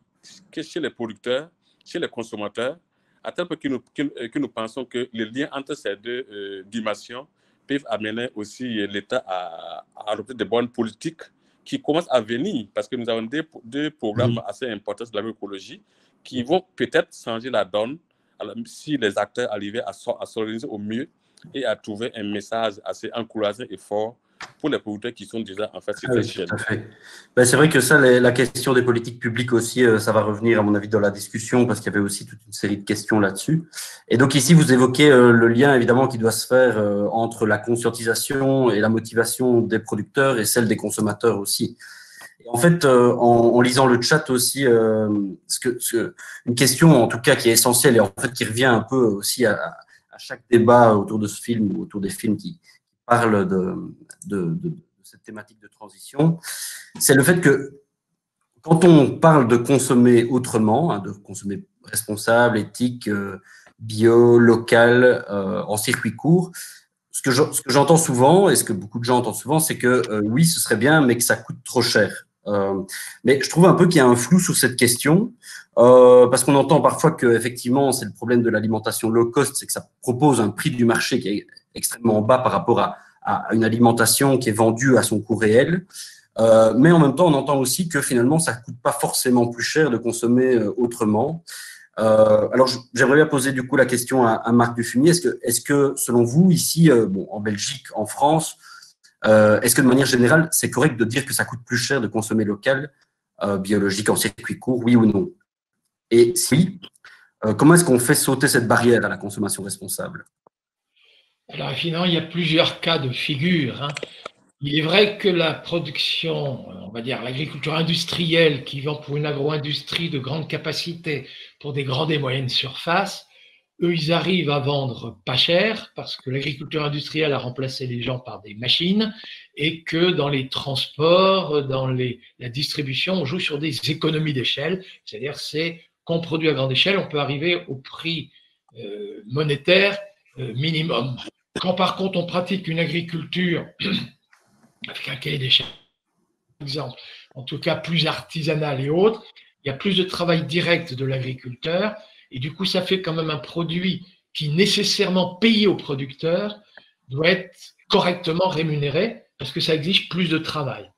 Speaker 3: que chez les producteurs, chez les consommateurs, à tel point que nous pensons que les liens entre ces deux dimensions peuvent amener aussi l'État à adopter de bonnes politiques qui commencent à venir, parce que nous avons deux programmes assez importants de l'agroécologie qui vont peut-être changer la donne si les acteurs arrivaient à s'organiser au mieux et à trouver un message assez encourageant et fort pour les producteurs qui sont déjà en fait sur cette chaîne.
Speaker 1: Ben, c'est vrai que ça, la question des politiques publiques aussi, ça va revenir à mon avis dans la discussion parce qu'il y avait aussi toute une série de questions là-dessus. Et donc ici, vous évoquez le lien évidemment qui doit se faire entre la conscientisation et la motivation des producteurs et celle des consommateurs aussi. Et en fait, en lisant le chat aussi, une question en tout cas qui est essentielle et en fait qui revient un peu aussi à chaque débat autour de ce film ou autour des films qui parlent de cette thématique de transition, c'est le fait que quand on parle de consommer autrement, de consommer responsable, éthique, bio, local, en circuit court, ce que j'entends souvent et ce que beaucoup de gens entendent souvent, c'est que oui, ce serait bien, mais que ça coûte trop cher. Mais je trouve un peu qu'il y a un flou sur cette question, parce qu'on entend parfois que effectivement, c'est le problème de l'alimentation low cost, c'est que ça propose un prix du marché qui est extrêmement bas par rapport à une alimentation qui est vendue à son coût réel. Mais en même temps, on entend aussi que finalement, ça ne coûte pas forcément plus cher de consommer autrement. Alors, j'aimerais bien poser du coup la question à Marc Dufumier. Est-ce que, selon vous, ici, en Belgique, en France, est-ce que de manière générale, c'est correct de dire que ça coûte plus cher de consommer local, biologique, en circuit court, oui ou non? Et si, comment est-ce qu'on fait sauter cette barrière à la consommation responsable?
Speaker 2: Alors, finalement, il y a plusieurs cas de figure. Il est vrai que la production, on va dire l'agriculture industrielle qui vend pour une agro-industrie de grande capacité pour des grandes et moyennes surfaces, eux, ils arrivent à vendre pas cher parce que l'agriculture industrielle a remplacé les gens par des machines et que dans les transports, dans la distribution, on joue sur des économies d'échelle. C'est-à-dire c'est qu'on produit à grande échelle, on peut arriver au prix monétaire minimum. Quand par contre on pratique une agriculture avec un cahier des charges, par exemple, en tout cas plus artisanal et autres, il y a plus de travail direct de l'agriculteur et du coup ça fait quand même un produit qui nécessairement payé au producteur doit être correctement rémunéré parce que ça exige plus de travail.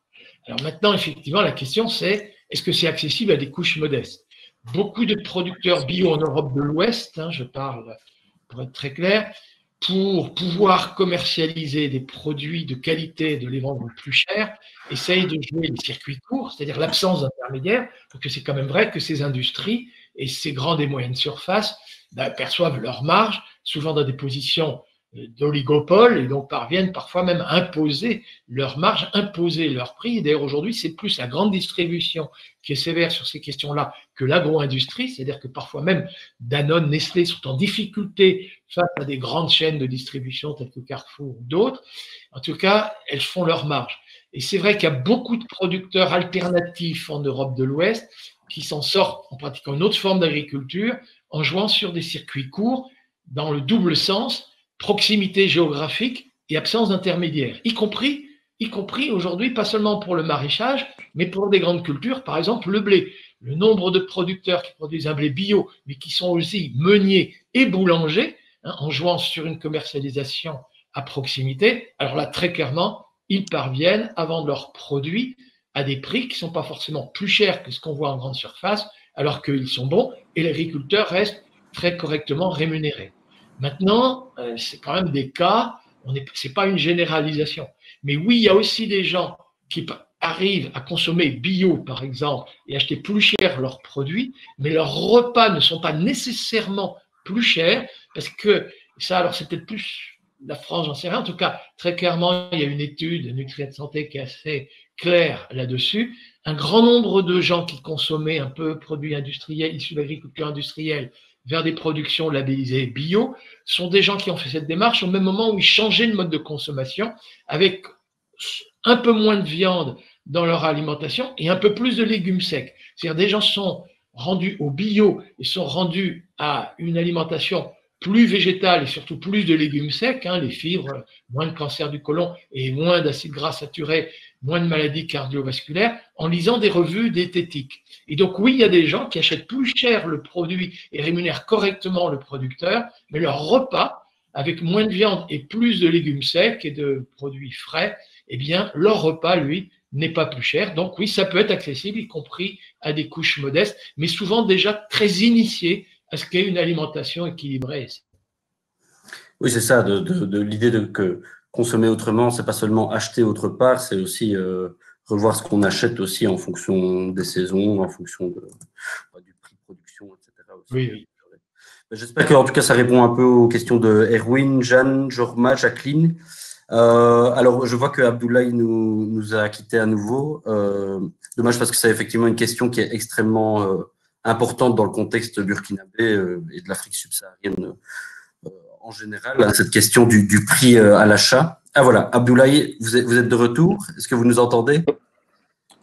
Speaker 2: Alors maintenant, effectivement, la question c'est est-ce que c'est accessible à des couches modestes? Beaucoup de producteurs bio en Europe de l'Ouest, je parle pour être très clair, pour pouvoir commercialiser des produits de qualité et de les vendre plus cher, essayent de jouer les circuits courts, c'est-à-dire l'absence d'intermédiaires, parce que c'est quand même vrai que ces industries et ces grandes et moyennes surfaces perçoivent leurs marges, souvent dans des positions d'oligopole, et donc parviennent parfois même à imposer leurs marges, imposer leurs prix. Et d'ailleurs, aujourd'hui, c'est plus la grande distribution qui est sévère sur ces questions-là que l'agro-industrie, c'est-à-dire que parfois même Danone, Nestlé sont en difficulté face à des grandes chaînes de distribution telles que Carrefour ou d'autres. En tout cas, elles font leurs marges. Et c'est vrai qu'il y a beaucoup de producteurs alternatifs en Europe de l'Ouest qui s'en sortent en pratiquant une autre forme d'agriculture, en jouant sur des circuits courts, dans le double sens, proximité géographique et absence d'intermédiaires, y compris aujourd'hui, pas seulement pour le maraîchage, mais pour des grandes cultures, par exemple le blé. Le nombre de producteurs qui produisent un blé bio, mais qui sont aussi meuniers et boulangers, en jouant sur une commercialisation à proximité, alors là, très clairement, ils parviennent à vendre leurs produits à des prix qui ne sont pas forcément plus chers que ce qu'on voit en grande surface, alors qu'ils sont bons et l'agriculteur reste très correctement rémunéré. Maintenant, c'est quand même des cas, ce n'est pas une généralisation. Mais oui, il y a aussi des gens qui arrivent à consommer bio, par exemple, et acheter plus cher leurs produits, mais leurs repas ne sont pas nécessairement plus chers, parce que ça, alors c'est peut-être plus la France, j'en sais rien. En tout cas, très clairement, il y a une étude Nutria de Santé qui est assez claire là-dessus. Un grand nombre de gens qui consommaient un peu produits industriels, issus de l'agriculture industrielle, vers des productions labellisées bio, sont des gens qui ont fait cette démarche au même moment où ils changeaient de mode de consommation avec un peu moins de viande dans leur alimentation et un peu plus de légumes secs. C'est-à-dire des gens sont rendus au bio et sont rendus à une alimentation plus végétal et surtout plus de légumes secs, les fibres, moins de cancer du côlon et moins d'acides gras saturés, moins de maladies cardiovasculaires, en lisant des revues diététiques. Et donc oui, il y a des gens qui achètent plus cher le produit et rémunèrent correctement le producteur, mais leur repas, avec moins de viande et plus de légumes secs et de produits frais, eh bien, leur repas, lui, n'est pas plus cher. Donc oui, ça peut être accessible, y compris à des couches modestes, mais souvent déjà très initiées à ce qu'est une alimentation équilibrée.
Speaker 1: Oui, c'est ça, de l'idée que consommer autrement, c'est pas seulement acheter autre part, c'est aussi revoir ce qu'on achète aussi en fonction des saisons, en fonction du prix de production, etc. aussi.
Speaker 2: Oui, oui.
Speaker 1: J'espère qu'en tout cas, ça répond un peu aux questions de Erwin, Jeanne, Jorma, Jacqueline. Alors, je vois que Abdoulaye nous a quittés à nouveau. Dommage parce que c'est effectivement une question qui est extrêmement importante dans le contexte burkinabé et de l'Afrique subsaharienne en général, cette question du prix à l'achat. Ah voilà, Abdoulaye, vous êtes de retour. Est-ce que vous nous entendez?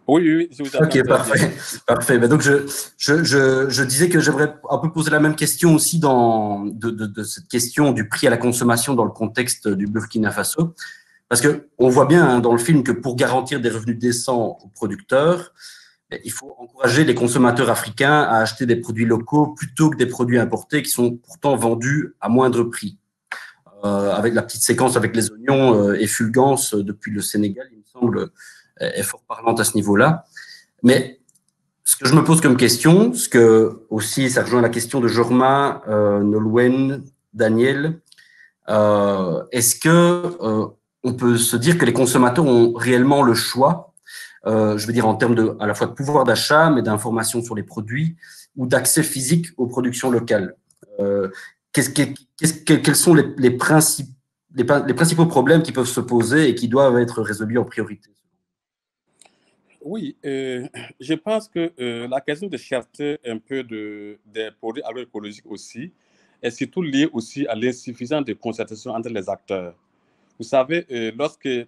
Speaker 3: Oui, je vous entends.
Speaker 1: Ok, parfait. Parfait. Ben donc, je disais que j'aimerais un peu poser la même question aussi de cette question du prix à la consommation dans le contexte du Burkina Faso. Parce qu'on voit bien dans le film que pour garantir des revenus décents aux producteurs, il faut encourager les consommateurs africains à acheter des produits locaux plutôt que des produits importés qui sont pourtant vendus à moindre prix. Avec la petite séquence avec les oignons et Fulgence depuis le Sénégal, il me semble, est fort parlante à ce niveau-là. Mais ce que je me pose comme question, ce que aussi ça rejoint la question de Jorma, Nolwenn, Daniel, est-ce que on peut se dire que les consommateurs ont réellement le choix, je veux dire en termes à la fois de pouvoir d'achat, mais d'information sur les produits ou d'accès physique aux productions locales? Quels sont les principaux problèmes qui peuvent se poser et qui doivent être résolus en priorité?
Speaker 3: Oui, je pense que la question de cherté un peu des produits agroécologiques aussi est surtout liée aussi à l'insuffisance de concertation entre les acteurs. Vous savez,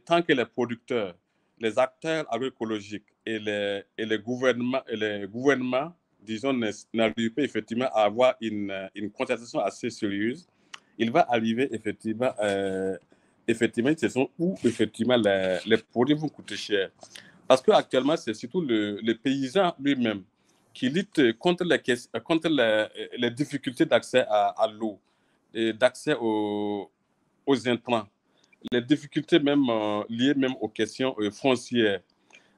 Speaker 3: tant que les producteurs, les acteurs agroécologiques et les gouvernements, disons, n'arrivent pas effectivement à avoir une concertation assez sérieuse, il va arriver effectivement une saison où effectivement les produits vont coûter cher. Parce qu'actuellement, c'est surtout le paysan lui-même qui lutte contre les difficultés d'accès à l'eau, et d'accès aux intrants, les difficultés même liées même aux questions foncières.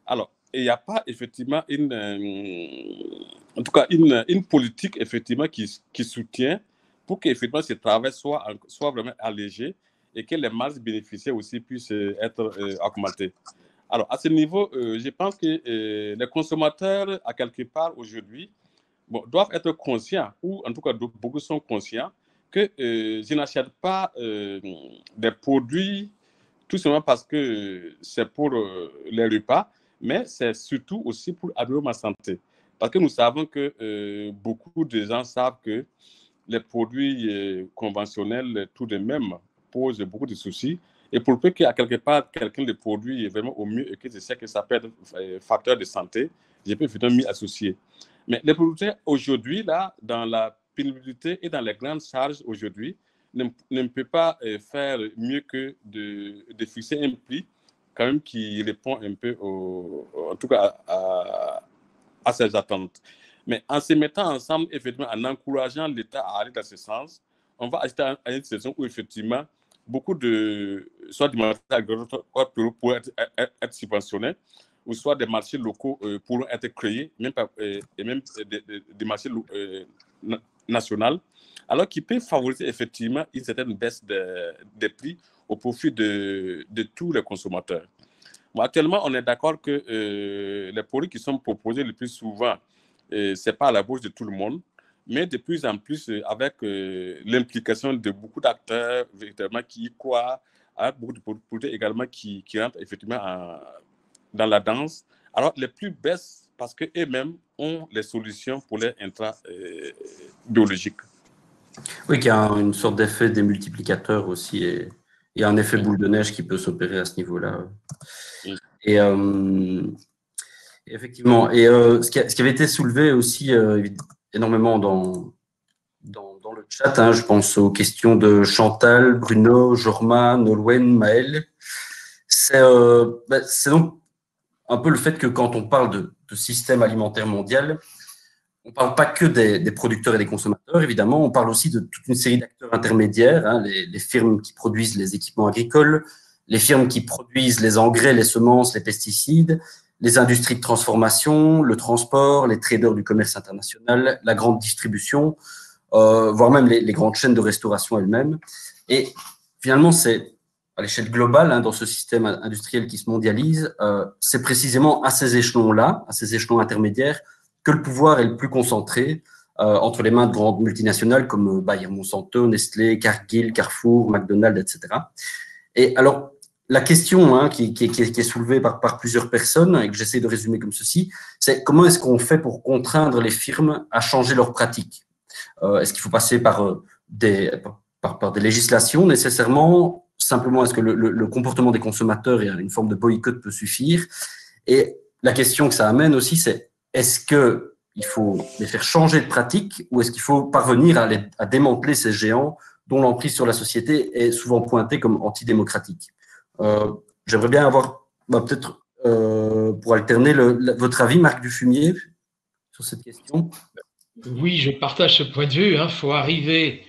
Speaker 3: Alors, il n'y a pas effectivement en tout cas une politique effectivement qui soutient pour que effectivement ce travail soit vraiment allégé et que les marges bénéficiaires aussi puissent être augmentées. Alors, à ce niveau, je pense que les consommateurs, à quelque part aujourd'hui, doivent être conscients, ou en tout cas beaucoup sont conscients, que je n'achète pas des produits tout simplement parce que c'est pour les repas, mais c'est surtout aussi pour améliorer ma santé. Parce que nous savons que beaucoup de gens savent que les produits conventionnels, tout de même, posent beaucoup de soucis. Et pour peu qu'à quelque part, quelqu'un les produit vraiment au mieux et que je sais que ça peut être facteur de santé, je peux évidemment m'y associer. Mais les producteurs aujourd'hui, là, dans la pénibilité et dans les grandes charges aujourd'hui, ne peut pas faire mieux que de fixer un prix quand même qui répond un peu, en tout cas, à ses attentes. Mais en se mettant ensemble, effectivement, en encourageant l'État à aller dans ce sens, on va assister à une situation où, effectivement, beaucoup soit des marchés agricoles pourraient être subventionnés, ou soit des marchés locaux pourront être créés, et même des marchés nationaux, alors qui peut favoriser effectivement une certaine baisse des prix au profit de tous les consommateurs. Bon, actuellement, on est d'accord que les produits qui sont proposés le plus souvent, ce n'est pas à la bouche de tout le monde, mais de plus en plus, avec l'implication de beaucoup d'acteurs véritablement qui y croient, avec beaucoup de produits également qui rentrent effectivement dans la danse. Alors, les plus baissent parce qu'eux-mêmes ont les solutions pour les intrants biologiques.
Speaker 1: Oui, qu'il y a une sorte d'effet démultiplicateur aussi et un effet boule de neige qui peut s'opérer à ce niveau-là. Et effectivement, et ce qui avait été soulevé aussi énormément dans le chat. Hein, je pense aux questions de Chantal, Bruno, Jorma, Nolwenn, Maël. C'est donc un peu le fait que quand on parle de système alimentaire mondial, on ne parle pas que des producteurs et des consommateurs, évidemment, on parle aussi de toute une série d'acteurs intermédiaires, hein, les firmes qui produisent les équipements agricoles, les firmes qui produisent les engrais, les semences, les pesticides, les industries de transformation, le transport, les traders du commerce international, la grande distribution, voire même les grandes chaînes de restauration elles-mêmes. Et finalement, c'est à l'échelle globale, hein, dans ce système industriel qui se mondialise, c'est précisément à ces échelons-là, à ces échelons intermédiaires, que le pouvoir est le plus concentré entre les mains de grandes multinationales comme Bayer Monsanto, Nestlé, Cargill, Carrefour, McDonald's, etc. Et alors, la question hein, qui est soulevée par plusieurs personnes et que j'essaie de résumer comme ceci, c'est comment est-ce qu'on fait pour contraindre les firmes à changer leurs pratiques? Est-ce qu'il faut passer par des législations nécessairement? Simplement, est-ce que le comportement des consommateurs et une forme de boycott peut suffire? Et la question que ça amène aussi, c'est est-ce qu'il faut les faire changer de pratique ou est-ce qu'il faut parvenir à démanteler ces géants dont l'emprise sur la société est souvent pointée comme antidémocratique? J'aimerais bien avoir, peut-être pour alterner, votre avis, Marc Dufumier, sur cette question.
Speaker 2: Oui, je partage ce point de vue. Il faut arriver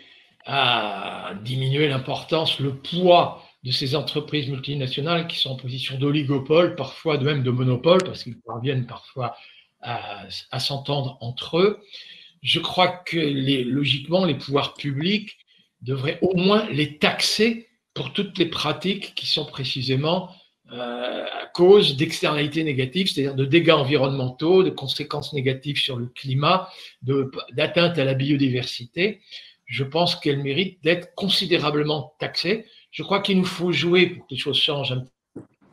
Speaker 2: à diminuer l'importance, le poids de ces entreprises multinationales qui sont en position d'oligopole, parfois même de monopole, parce qu'ils parviennent parfois à s'entendre entre eux. Je crois que logiquement, les pouvoirs publics devraient au moins les taxer pour toutes les pratiques qui sont précisément à cause d'externalités négatives, c'est-à-dire de dégâts environnementaux, de conséquences négatives sur le climat, d'atteinte à la biodiversité. Je pense qu'elles méritent d'être considérablement taxées. Je crois qu'il nous faut jouer, pour que les choses changent, une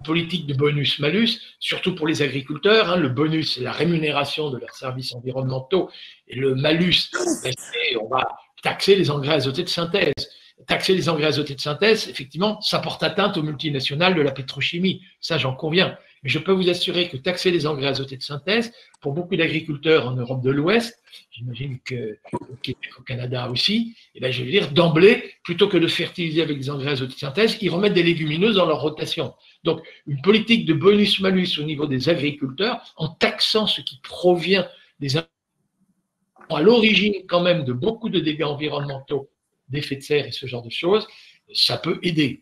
Speaker 2: politique de bonus-malus, surtout pour les agriculteurs. Le bonus, c'est la rémunération de leurs services environnementaux, et le malus, on va taxer les engrais azotés de synthèse. Taxer les engrais azotés de synthèse, effectivement, ça porte atteinte aux multinationales de la pétrochimie. Ça, j'en conviens. Mais je peux vous assurer que taxer les engrais azotés de synthèse, pour beaucoup d'agriculteurs en Europe de l'Ouest, j'imagine qu'au Québec, au Canada aussi, je veux dire, d'emblée, plutôt que de fertiliser avec des engrais azotés de synthèse, ils remettent des légumineuses dans leur rotation. Donc, une politique de bonus-malus au niveau des agriculteurs, en taxant ce qui provient des à l'origine quand même de beaucoup de dégâts environnementaux, d'effets de serre et ce genre de choses, ça peut aider.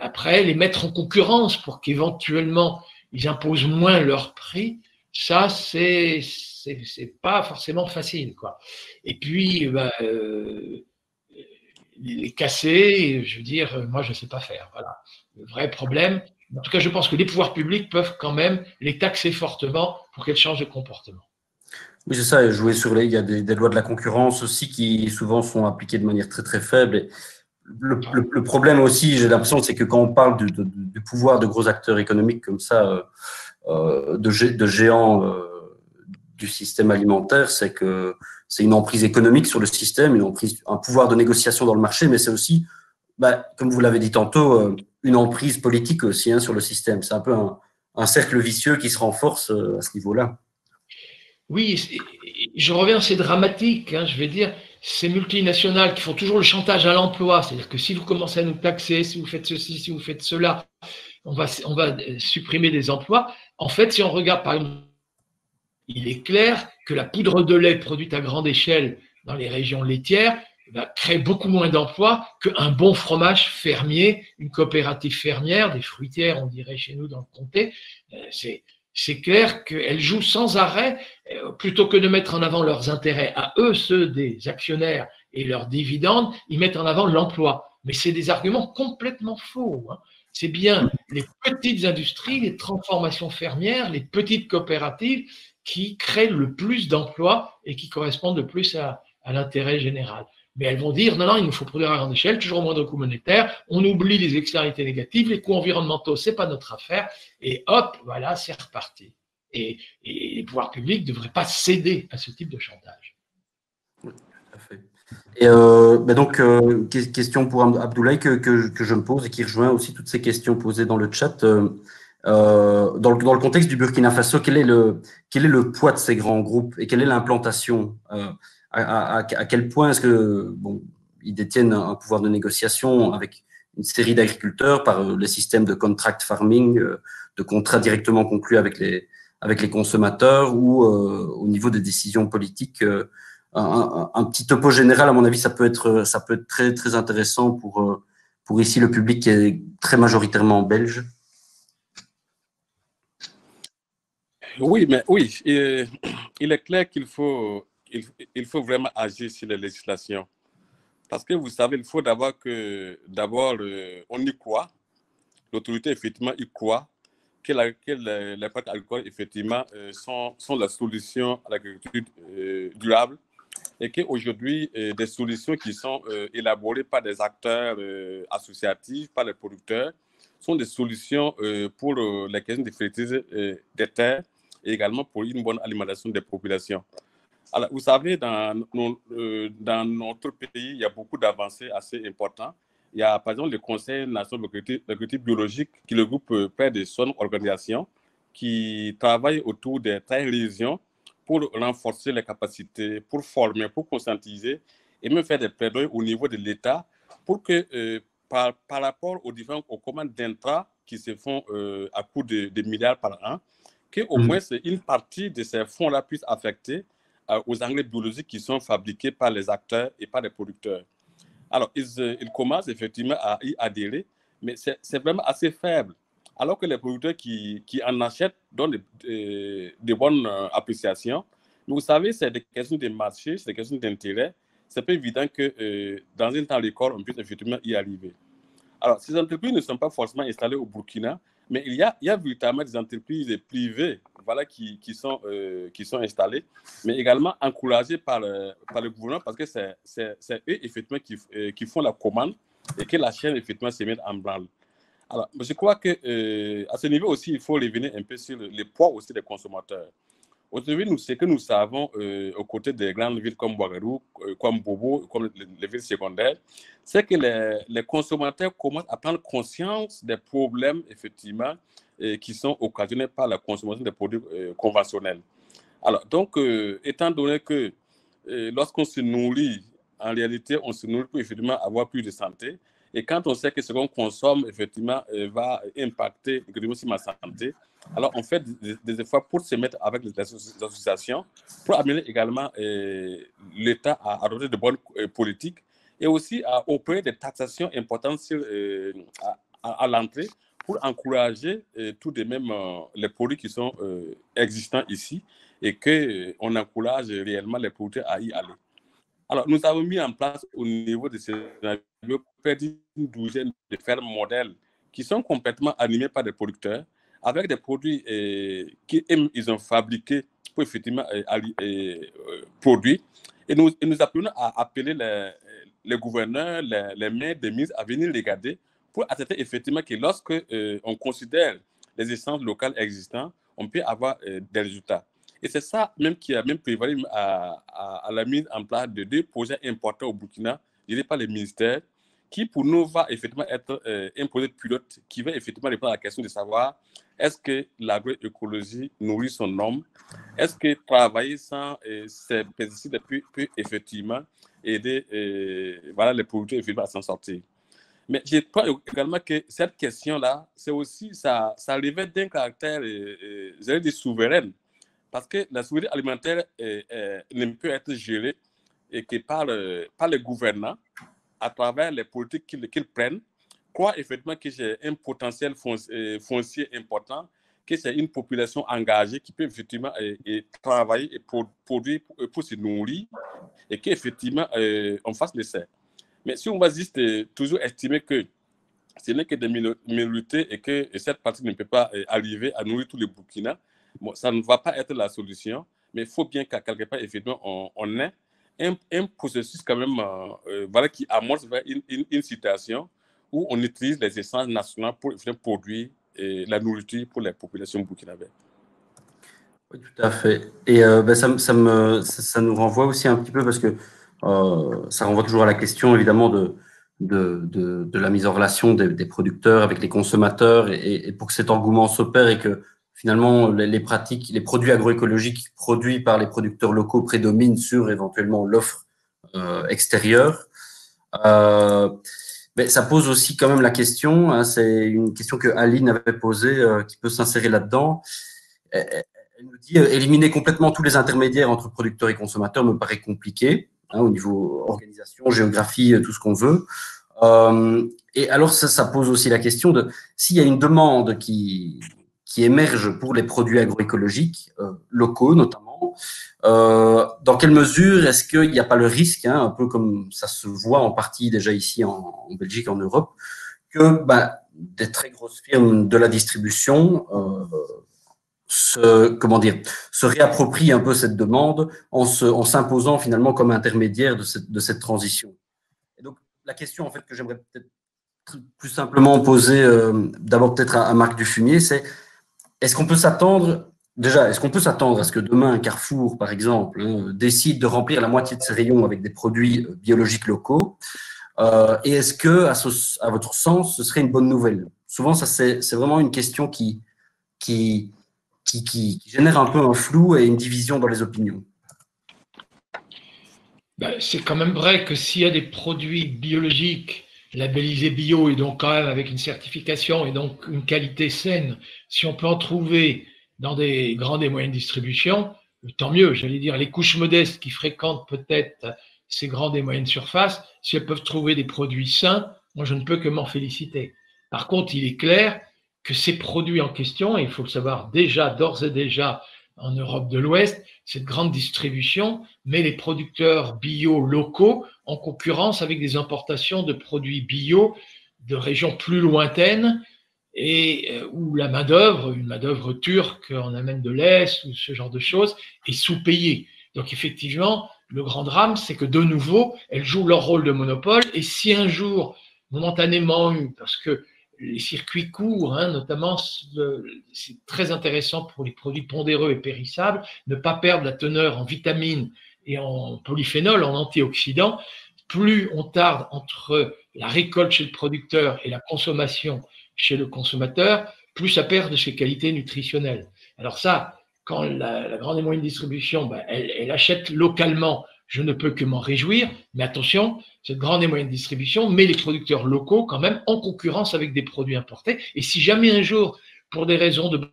Speaker 2: Après, les mettre en concurrence pour qu'éventuellement ils imposent moins leur prix, ça, c'est pas forcément facile, quoi. Et puis, les casser, je veux dire, moi, je ne sais pas faire. Voilà. Le vrai problème, en tout cas, je pense que les pouvoirs publics peuvent quand même les taxer fortement pour qu'elles changent de comportement.
Speaker 1: Oui, c'est ça, jouer il y a des lois de la concurrence aussi qui souvent sont appliquées de manière très très faible. Et le problème aussi, j'ai l'impression, c'est que quand on parle du pouvoir de gros acteurs économiques comme ça, de géants du système alimentaire, c'est que c'est une emprise économique sur le système, un pouvoir de négociation dans le marché, mais c'est aussi, comme vous l'avez dit tantôt, une emprise politique aussi sur le système. C'est un peu un cercle vicieux qui se renforce à ce niveau-là.
Speaker 2: Oui, je reviens, c'est dramatique, je vais dire, ces multinationales qui font toujours le chantage à l'emploi, c'est-à-dire que si vous commencez à nous taxer, si vous faites ceci, si vous faites cela, on va supprimer des emplois. En fait, si on regarde par exemple, il est clair que la poudre de lait produite à grande échelle dans les régions laitières crée beaucoup moins d'emplois qu'un bon fromage fermier, une coopérative fermière, des fruitières, on dirait chez nous dans le comté. C'est clair qu'elles jouent sans arrêt, plutôt que de mettre en avant leurs intérêts à eux, ceux des actionnaires et leurs dividendes, ils mettent en avant l'emploi. Mais c'est des arguments complètement faux. C'est bien les petites industries, les transformations fermières, les petites coopératives qui créent le plus d'emplois et qui correspondent le plus à l'intérêt général. Mais elles vont dire, non, il nous faut produire à grande échelle, toujours moindre coût monétaire, on oublie les externalités négatives, les coûts environnementaux, c'est pas notre affaire, et hop, voilà, c'est reparti. Et les pouvoirs publics ne devraient pas céder à ce type de chantage.
Speaker 1: Oui, tout à fait. Et donc, question pour Abdoulaye que je me pose et qui rejoint aussi toutes ces questions posées dans le chat. Dans le contexte du Burkina Faso, quel est le poids de ces grands groupes et quelle est l'implantation à quel point est-ce que, bon, ils détiennent un pouvoir de négociation avec une série d'agriculteurs par le système de contract farming, de contrats directement conclus avec les consommateurs, ou au niveau des décisions politiques. Un petit topo général, à mon avis, ça peut être très, très intéressant pour ici le public qui est très majoritairement belge.
Speaker 3: Oui, mais oui, il est clair qu'il faut vraiment agir sur les législations. Parce que vous savez, il faut d'abord on y croit, l'autorité effectivement y croit, que les pratiques agricoles effectivement sont la solution à l'agriculture durable, et qu'aujourd'hui, des solutions qui sont élaborées par des acteurs associatifs, par les producteurs, sont des solutions pour la question de fertiliser des terres et également pour une bonne alimentation des populations. Alors, vous savez, dans notre pays, il y a beaucoup d'avancées assez importantes. Il y a, par exemple, le Conseil national de l'agriculture biologique qui regroupe près de 100 organisations qui travaillent autour des 13 régions pour renforcer les capacités, pour former, pour conscientiser et même faire des plaidoyers au niveau de l'État pour que, par rapport aux commandes d'intrants qui se font à coût de milliards par an, qu'au moins une partie de ces fonds-là puisse affecter aux engrais biologiques qui sont fabriqués par les acteurs et par les producteurs. Alors, ils commencent effectivement à y adhérer, mais c'est vraiment assez faible. Alors que les producteurs qui en achètent donnent de bonnes appréciations. Mais vous savez, c'est des questions de marché, c'est des questions d'intérêt. C'est pas évident que dans un temps record, on puisse effectivement y arriver. Alors, ces entreprises ne sont pas forcément installées au Burkina, mais il y a véritablement des entreprises privées, voilà, qui sont installées, mais également encouragées par le gouvernement, parce que c'est eux, effectivement, qui font la commande et que la chaîne, effectivement, se met en branle. Alors, je crois qu'à ce niveau aussi, il faut revenir un peu sur le poids aussi des consommateurs. Aujourd'hui, ce que nous savons aux côtés des grandes villes comme Ouagadougou, comme Bobo, comme les villes secondaires, c'est que les consommateurs commencent à prendre conscience des problèmes, effectivement, qui sont occasionnés par la consommation des produits conventionnels. Alors, donc, étant donné que lorsqu'on se nourrit, en réalité, on se nourrit pour effectivement avoir plus de santé. Et quand on sait que ce qu'on consomme, effectivement, va impacter sur ma santé, alors on fait des efforts pour se mettre avec les associations, pour amener également l'État à adopter de bonnes politiques et aussi à opérer des taxations importantes à l'entrée pour encourager tout de même les produits qui sont existants ici et qu'on encourage réellement les producteurs à y aller. Alors, nous avons mis en place au niveau de ces navires près d'une douzaine de fermes modèles qui sont complètement animées par des producteurs avec des produits qu'ils ont fabriqués pour effectivement produire. Et nous appelons à appeler les gouverneurs, les maires de mise à venir regarder pour attester effectivement que lorsque on considère les essences locales existantes, on peut avoir des résultats. Et c'est ça même qui a même prévalu à la mise en place de 2 projets importants au Burkina, dirigés par les ministères, qui pour nous va effectivement être un projet pilote qui va effectivement répondre à la question de savoir est-ce que l'agroécologie nourrit son homme, est-ce que travailler sans ces pesticides peut effectivement aider voilà, les producteurs effectivement à s'en sortir. Mais je crois également que cette question-là, c'est aussi, ça révèle d'un caractère, j'allais dire, souverain. Parce que la souveraineté alimentaire ne peut être gérée et que par les gouvernants, à travers les politiques qu'ils prennent, croient effectivement que j'ai un potentiel foncier important, que c'est une population engagée qui peut effectivement travailler et produire pour se nourrir et qu'effectivement on fasse l'essai. Mais si on va juste toujours estimer que ce n'est que des minorités et que cette partie ne peut pas arriver à nourrir tous les Burkina, bon, ça ne va pas être la solution, mais il faut bien qu'à quelque part, effectivement, on ait un processus quand même voilà, qui amorce vers une situation où on utilise les essences nationales pour produire la nourriture pour les populations burkinabées.
Speaker 1: Oui, tout à fait. Et ben, ça nous renvoie aussi un petit peu parce que ça renvoie toujours à la question, évidemment, de la mise en relation des producteurs avec les consommateurs et pour que cet engouement s'opère et que finalement, les pratiques, les produits agroécologiques produits par les producteurs locaux prédominent sur éventuellement l'offre extérieure. Mais ça pose aussi quand même la question, hein, c'est une question que Aline avait posée, qui peut s'insérer là-dedans. Elle nous dit éliminer complètement tous les intermédiaires entre producteurs et consommateurs me paraît compliqué, hein, au niveau organisation, géographie, tout ce qu'on veut. Et alors ça pose aussi la question de s'il y a une demande qui émerge pour les produits agroécologiques locaux notamment, dans quelle mesure est-ce qu'il n'y a pas le risque, hein, un peu comme ça se voit en partie déjà ici en Belgique, en Europe, que des très grosses firmes de la distribution se réapproprient un peu cette demande en s'imposant finalement comme intermédiaire de cette transition. Et donc la question en fait que j'aimerais peut-être plus simplement poser d'abord peut-être à Marc Dufumier, c'est est-ce qu'on peut s'attendre à ce que demain, Carrefour, par exemple, décide de remplir la moitié de ses rayons avec des produits biologiques locaux et est-ce que, à votre sens, ce serait une bonne nouvelle? Souvent, ça c'est vraiment une question qui génère un peu un flou et une division dans les opinions.
Speaker 2: C'est quand même vrai que s'il y a des produits biologiques labellisés bio et donc quand même avec une certification et donc une qualité saine, si on peut en trouver dans des grandes et moyennes distributions, tant mieux. J'allais dire, les couches modestes qui fréquentent peut-être ces grandes et moyennes surfaces, si elles peuvent trouver des produits sains, moi je ne peux que m'en féliciter. Par contre, il est clair que ces produits en question, et il faut le savoir d'ores et déjà en Europe de l'Ouest, cette grande distribution met les producteurs bio locaux en concurrence avec des importations de produits bio de régions plus lointaines et où la main-d'œuvre, une main-d'œuvre turque en amène de l'Est ou ce genre de choses, est sous-payée. Donc effectivement, le grand drame, c'est que de nouveau, elles jouent leur rôle de monopole et si un jour, momentanément, parce que les circuits courts, hein, notamment, c'est très intéressant pour les produits pondéreux et périssables, ne pas perdre la teneur en vitamines et en polyphénol, en antioxydants. Plus on tarde entre la récolte chez le producteur et la consommation chez le consommateur, plus ça perd de ses qualités nutritionnelles. Alors ça, quand la grande et moyenne distribution, elle achète localement, je ne peux que m'en réjouir, mais attention, cette grande et moyenne distribution met les producteurs locaux quand même en concurrence avec des produits importés. Et si jamais un jour, pour des raisons de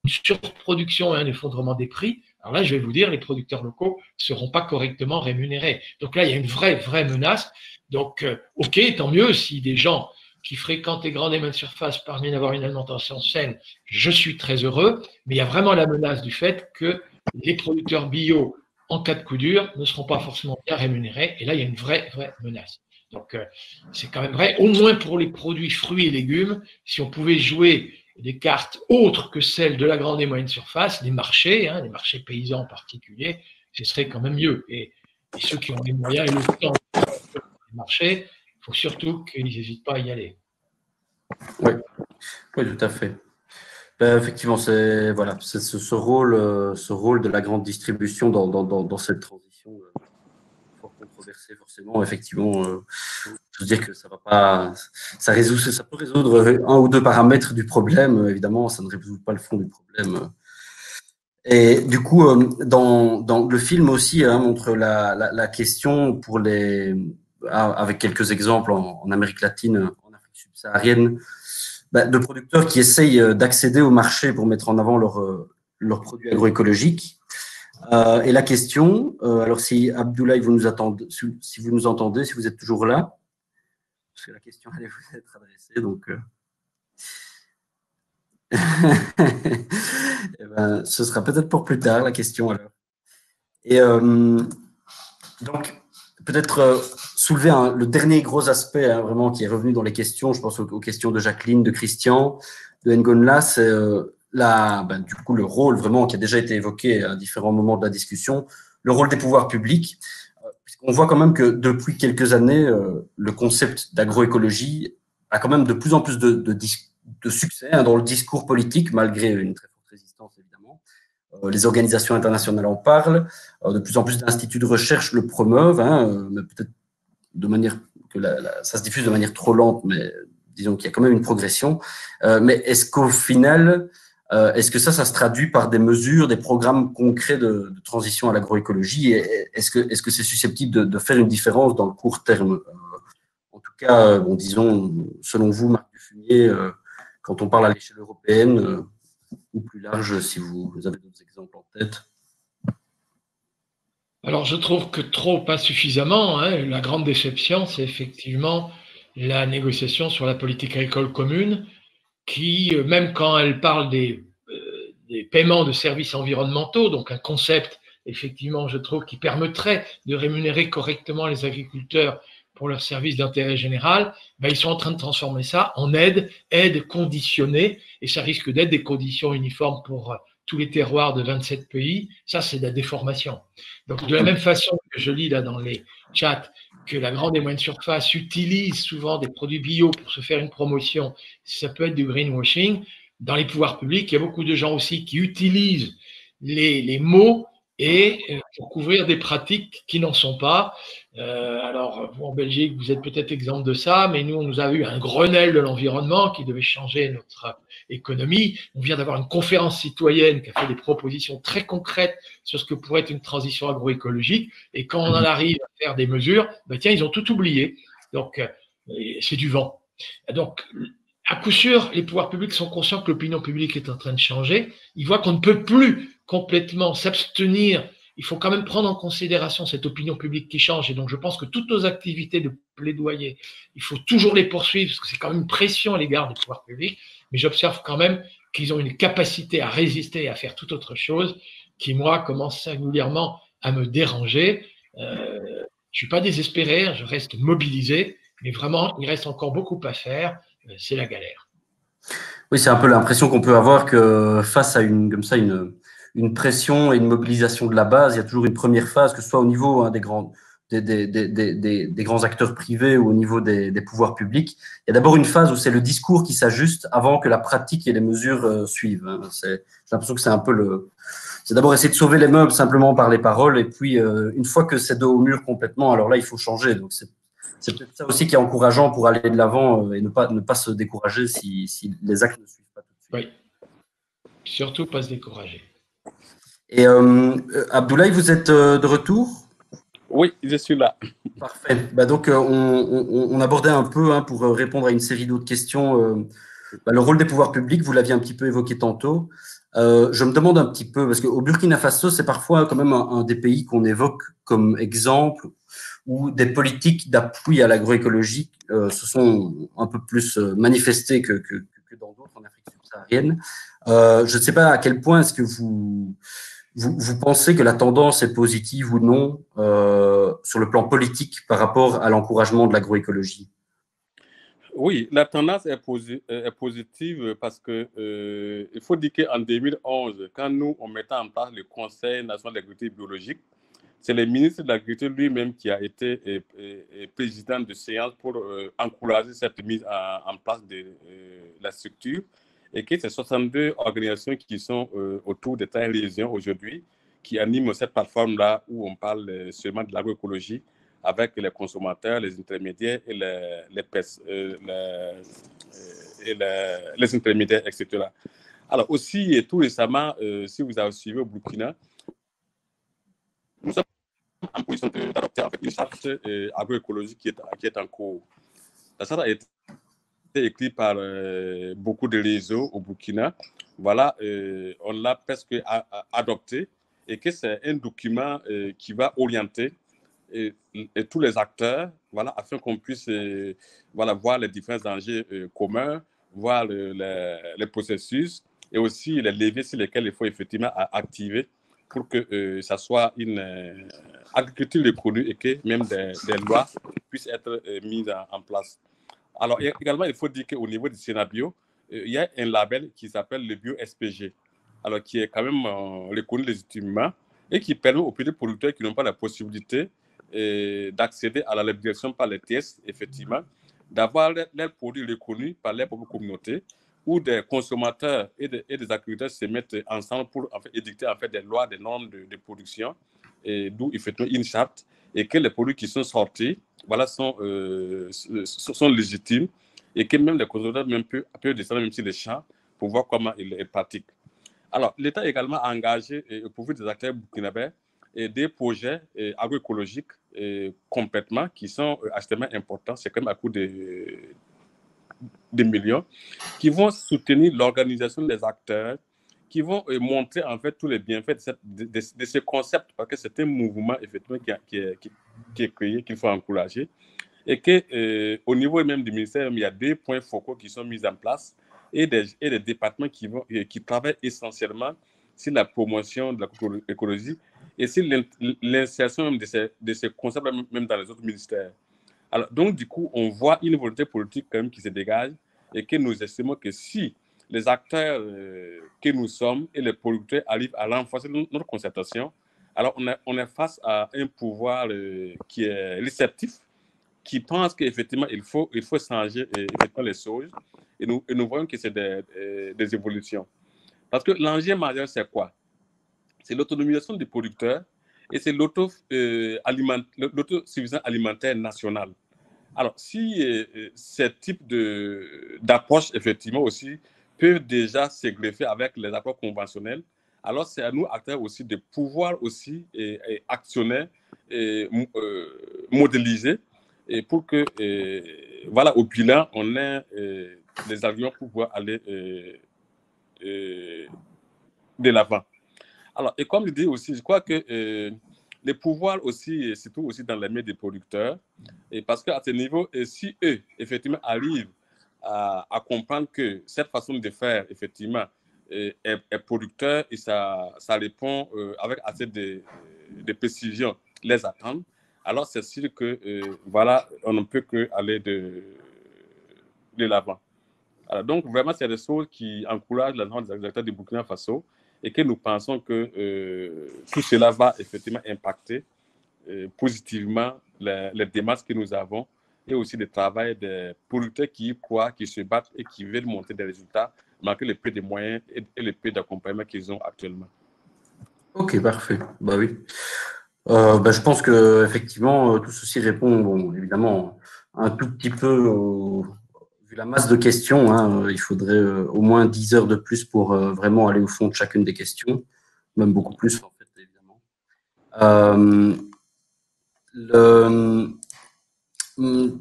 Speaker 2: surproduction et un effondrement des prix, alors là, je vais vous dire, les producteurs locaux ne seront pas correctement rémunérés. Donc là, il y a une vraie menace. Donc, OK, tant mieux si des gens qui fréquentent les grandes et moyennes surfaces parviennent à avoir une alimentation saine, je suis très heureux, mais il y a vraiment la menace du fait que les producteurs bio, en cas de coup dur, ne seront pas forcément bien rémunérés. Et là, il y a une vraie menace. Donc, c'est quand même vrai, au moins pour les produits fruits et légumes, si on pouvait jouer des cartes autres que celles de la grande et moyenne surface, des marchés, hein, des marchés paysans en particulier, ce serait quand même mieux. Et ceux qui ont les moyens et le temps de les marchés, il faut surtout qu'ils n'hésitent pas à y aller.
Speaker 1: Oui, tout à fait. Effectivement, c'est ce rôle de la grande distribution dans cette transition fort controversée, forcément. Effectivement, je veux dire que ça va pas, ça peut résoudre un ou deux paramètres du problème. Évidemment, ça ne résout pas le fond du problème. Et du coup, dans le film aussi montre la question pour avec quelques exemples en Amérique latine, en Afrique subsaharienne, de producteurs qui essayent d'accéder au marché pour mettre en avant leurs produits agroécologiques. Et la question, alors si Abdoulaye, si vous nous entendez, si vous êtes toujours là, parce que la question allait vous être adressée, donc ce sera peut-être pour plus tard la question alors. Et donc peut-être soulever le dernier gros aspect vraiment qui est revenu dans les questions, je pense aux questions de Jacqueline, de Christian, de Ngonla, c'est du coup le rôle vraiment qui a déjà été évoqué à différents moments de la discussion, le rôle des pouvoirs publics, puisqu'on voit quand même que depuis quelques années, le concept d'agroécologie a quand même de plus en plus de succès dans le discours politique, malgré une très forte résistance évidemment. Les organisations internationales en parlent, de plus en plus d'instituts de recherche le promeuvent, mais peut-être de manière que ça se diffuse de manière trop lente, mais disons qu'il y a quand même une progression. Mais est-ce qu'au final, Est-ce que ça se traduit par des mesures, des programmes concrets de transition à l'agroécologie? Est-ce que c'est susceptible de faire une différence dans le court terme? En tout cas, bon, disons, selon vous, Marc Dufumier, quand on parle à l'échelle européenne ou plus large, si vous avez d'autres exemples en tête.
Speaker 2: Alors, je trouve que trop, pas suffisamment. Hein. La grande déception, c'est effectivement la négociation sur la politique agricole commune, qui, même quand elle parle des paiements de services environnementaux, donc un concept, effectivement, je trouve, qui permettrait de rémunérer correctement les agriculteurs pour leurs services d'intérêt général, ben, ils sont en train de transformer ça en aide conditionnée, et ça risque d'être des conditions uniformes pour tous les terroirs de 27 pays. Ça, c'est de la déformation. Donc, de la même façon que je lis là dans les chats que la grande et moyenne surface utilise souvent des produits bio pour se faire une promotion, ça peut être du greenwashing. Dans les pouvoirs publics, il y a beaucoup de gens aussi qui utilisent les mots et pour couvrir des pratiques qui n'en sont pas. Alors, vous, en Belgique, vous êtes peut-être exemple de ça, mais nous, on nous a eu un Grenelle de l'environnement qui devait changer notre économie. On vient d'avoir une conférence citoyenne qui a fait des propositions très concrètes sur ce que pourrait être une transition agroécologique. Et quand on en arrive à faire des mesures, ben tiens, ils ont tout oublié. Donc, c'est du vent. Donc, à coup sûr, les pouvoirs publics sont conscients que l'opinion publique est en train de changer. Ils voient qu'on ne peut plus complètement s'abstenir. Il faut quand même prendre en considération cette opinion publique qui change. Et donc, je pense que toutes nos activités de plaidoyer, il faut toujours les poursuivre parce que c'est quand même une pression à l'égard des pouvoirs publics. Mais j'observe quand même qu'ils ont une capacité à résister et à faire toute autre chose qui, moi, commence singulièrement à me déranger. Je ne suis pas désespéré, je reste mobilisé, mais vraiment, il reste encore beaucoup à faire. C'est la galère.
Speaker 1: Oui, c'est un peu l'impression qu'on peut avoir que face à comme ça, une pression et une mobilisation de la base, il y a toujours une première phase, que ce soit au niveau des grands acteurs privés ou au niveau des pouvoirs publics. Il y a d'abord une phase où c'est le discours qui s'ajuste avant que la pratique et les mesures suivent. J'ai l'impression que c'est un peu c'est d'abord essayer de sauver les meubles simplement par les paroles, et puis une fois que c'est dos au mur complètement, alors là, il faut changer. Donc c'est peut-être ça aussi qui est encourageant pour aller de l'avant et ne pas se décourager si les actes ne suivent pas tout de suite.
Speaker 2: Oui, surtout pas se décourager.
Speaker 1: Et Abdoulaye, vous êtes de retour?
Speaker 3: Oui, je suis là.
Speaker 1: Parfait. Bah donc, on abordait un peu, pour répondre à une série d'autres questions, le rôle des pouvoirs publics, vous l'aviez un petit peu évoqué tantôt. Je me demande un petit peu, parce qu'au Burkina Faso, c'est parfois quand même un des pays qu'on évoque comme exemple où des politiques d'appui à l'agroécologie se sont un peu plus manifestées que dans d'autres en Afrique subsaharienne. Je ne sais pas à quel point est-ce que vous pensez que la tendance est positive ou non sur le plan politique par rapport à l'encouragement de l'agroécologie?
Speaker 3: Oui, la tendance est positive parce que il faut dire qu'en 2011, quand nous, on mettait en place le Conseil national d'agriculture biologique, c'est le ministre de l'Agriculture lui-même qui a été président de séance pour encourager cette mise en place de la structure, et que c'est 62 organisations qui sont autour des 13 régions aujourd'hui qui animent cette plateforme-là où on parle seulement de l'agroécologie avec les consommateurs, les intermédiaires et les intermédiaires, etc. Alors aussi, tout récemment, si vous avez suivi au Burkina, nous sommes en position d'adopter une charte agroécologique qui est en cours. La charte a été écrite par beaucoup de réseaux au Burkina. Voilà, on l'a presque adopté, et que c'est un document qui va orienter et tous les acteurs, voilà, afin qu'on puisse voir les différents enjeux communs, voir les processus et aussi les leviers sur lesquels il faut effectivement activer pour que ça soit une agriculture reconnue et que même des lois puissent être mises en place. Alors également, il faut dire qu'au niveau du Sénabio, il y a un label qui s'appelle le Bio SPG, alors qui est quand même reconnu légitimement et qui permet aux petits producteurs qui n'ont pas la possibilité d'accéder à la labellisation par les tests, effectivement, d'avoir leurs produits reconnus par les propres communautés, où des consommateurs et des agriculteurs se mettent ensemble pour édicter des lois, des normes de production, d'où effectivement une charte, et que les produits qui sont sortis sont légitimes, et que même les consommateurs peuvent descendre même sur les champs pour voir comment il pratique. Alors, l'État a également engagé au profit des acteurs burkinabés des projets agroécologiques complètement qui sont extrêmement importants, c'est quand même à coût de millions, qui vont soutenir l'organisation des acteurs, qui vont montrer en fait tous les bienfaits de ce concept, parce que c'est un mouvement effectivement qui est créé, qu'il faut encourager, et qu'au niveau même du ministère, il y a des points focaux qui sont mis en place et des départements qui travaillent essentiellement sur la promotion de l'agroécologie et sur l'insertion de ces concepts même dans les autres ministères. Alors, donc, du coup, on voit une volonté politique quand même qui se dégage et que nous estimons que si les acteurs que nous sommes et les producteurs arrivent à renforcer notre concertation, alors on est face à un pouvoir qui est réceptif, qui pense qu'effectivement, il faut changer effectivement les choses. Et nous voyons que c'est des évolutions. Parce que l'enjeu majeur, c'est quoi? C'est l'autonomisation des producteurs et c'est l'autosuffisance alimentaire nationale. Alors, si ce type d'approche, effectivement, aussi, peuvent déjà se greffer avec les accords conventionnels, alors c'est à nous, acteurs aussi, de pouvoir aussi actionner et modéliser et pour que, voilà, au bilan, on ait les avions pour pouvoir aller de l'avant. Alors, et comme je dis aussi, je crois que les pouvoirs aussi, surtout aussi dans les mains des producteurs, et parce qu'à ce niveau, si eux, effectivement, arrivent à comprendre que cette façon de faire, effectivement, est producteur et ça répond avec assez de précision les attentes, alors c'est sûr que, voilà, on ne peut qu'aller de l'avant. Donc, vraiment, c'est des choses qui encouragent l'ensemble des acteurs du Burkina Faso et que nous pensons que tout cela va effectivement impacter positivement les démarches que nous avons et aussi le travail des producteurs qui y croient, qui se battent et qui veulent montrer des résultats malgré le peu de moyens et le peu d'accompagnement qu'ils ont actuellement.
Speaker 1: Ok, parfait. Bah oui. Je pense que effectivement tout ceci répond, bon, évidemment, un tout petit peu vu la masse de questions. Hein, il faudrait au moins 10 heures de plus pour vraiment aller au fond de chacune des questions, même beaucoup plus en fait, évidemment.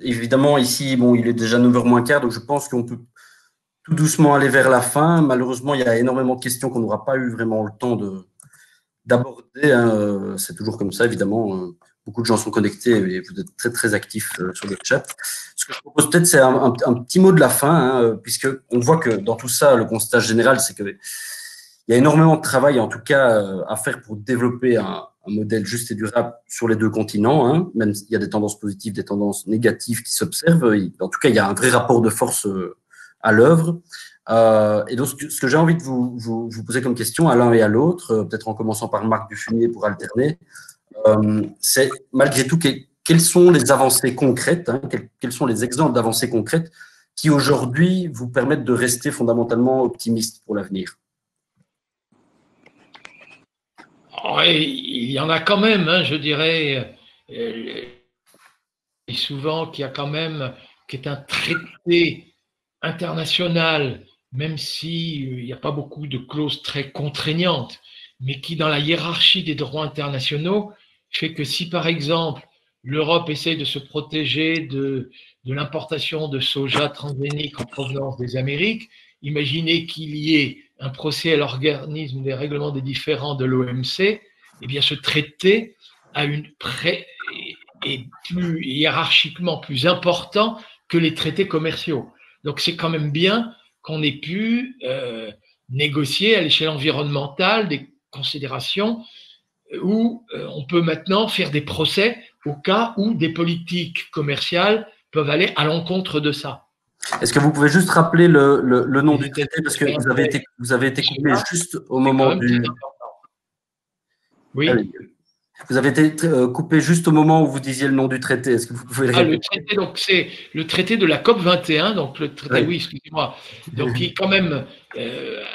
Speaker 1: Évidemment, ici, bon, il est déjà 9h moins quart, donc je pense qu'on peut tout doucement aller vers la fin. Malheureusement, il y a énormément de questions qu'on n'aura pas eu vraiment le temps d'aborder. Hein. C'est toujours comme ça, évidemment. Beaucoup de gens sont connectés et vous êtes très, très actifs sur le chat. Ce que je propose peut-être, c'est un petit mot de la fin, hein, puisqu'on voit que dans tout ça, le constat général, c'est qu'il y a énormément de travail, en tout cas, à faire pour développer un modèle juste et durable sur les deux continents. Hein, même s'il y a des tendances positives, des tendances négatives qui s'observent. En tout cas, il y a un vrai rapport de force à l'œuvre. Et donc, ce que j'ai envie de vous poser comme question à l'un et à l'autre, peut-être en commençant par Marc Dufunier pour alterner, c'est malgré tout quelles sont les avancées concrètes, hein, quels sont les exemples d'avancées concrètes qui aujourd'hui vous permettent de rester fondamentalement optimiste pour l'avenir?
Speaker 2: Il y en a quand même, hein, je dirais, et souvent qu'il y a quand même, qui est un traité international, même s'il n'y a pas beaucoup de clauses très contraignantes, mais qui, dans la hiérarchie des droits internationaux, fait que si, par exemple, l'Europe essaye de se protéger de l'importation de soja transgénique en provenance des Amériques, imaginez qu'il y ait un procès à l'organisme des règlements des différends de l'OMC, eh bien ce traité est plus hiérarchiquement plus important que les traités commerciaux. Donc c'est quand même bien qu'on ait pu négocier à l'échelle environnementale des considérations où on peut maintenant faire des procès au cas où des politiques commerciales peuvent aller à l'encontre de ça.
Speaker 1: Est-ce que vous pouvez juste rappeler le nom du traité, parce que vous avez été coupé juste au moment du…
Speaker 2: Oui.
Speaker 1: Vous avez été coupé juste au moment où vous disiez le nom du traité. Est-ce que vous pouvez le répéter?
Speaker 2: Le traité, donc c'est le traité de la COP 21, donc le traité, oui, excusez-moi, donc qui quand même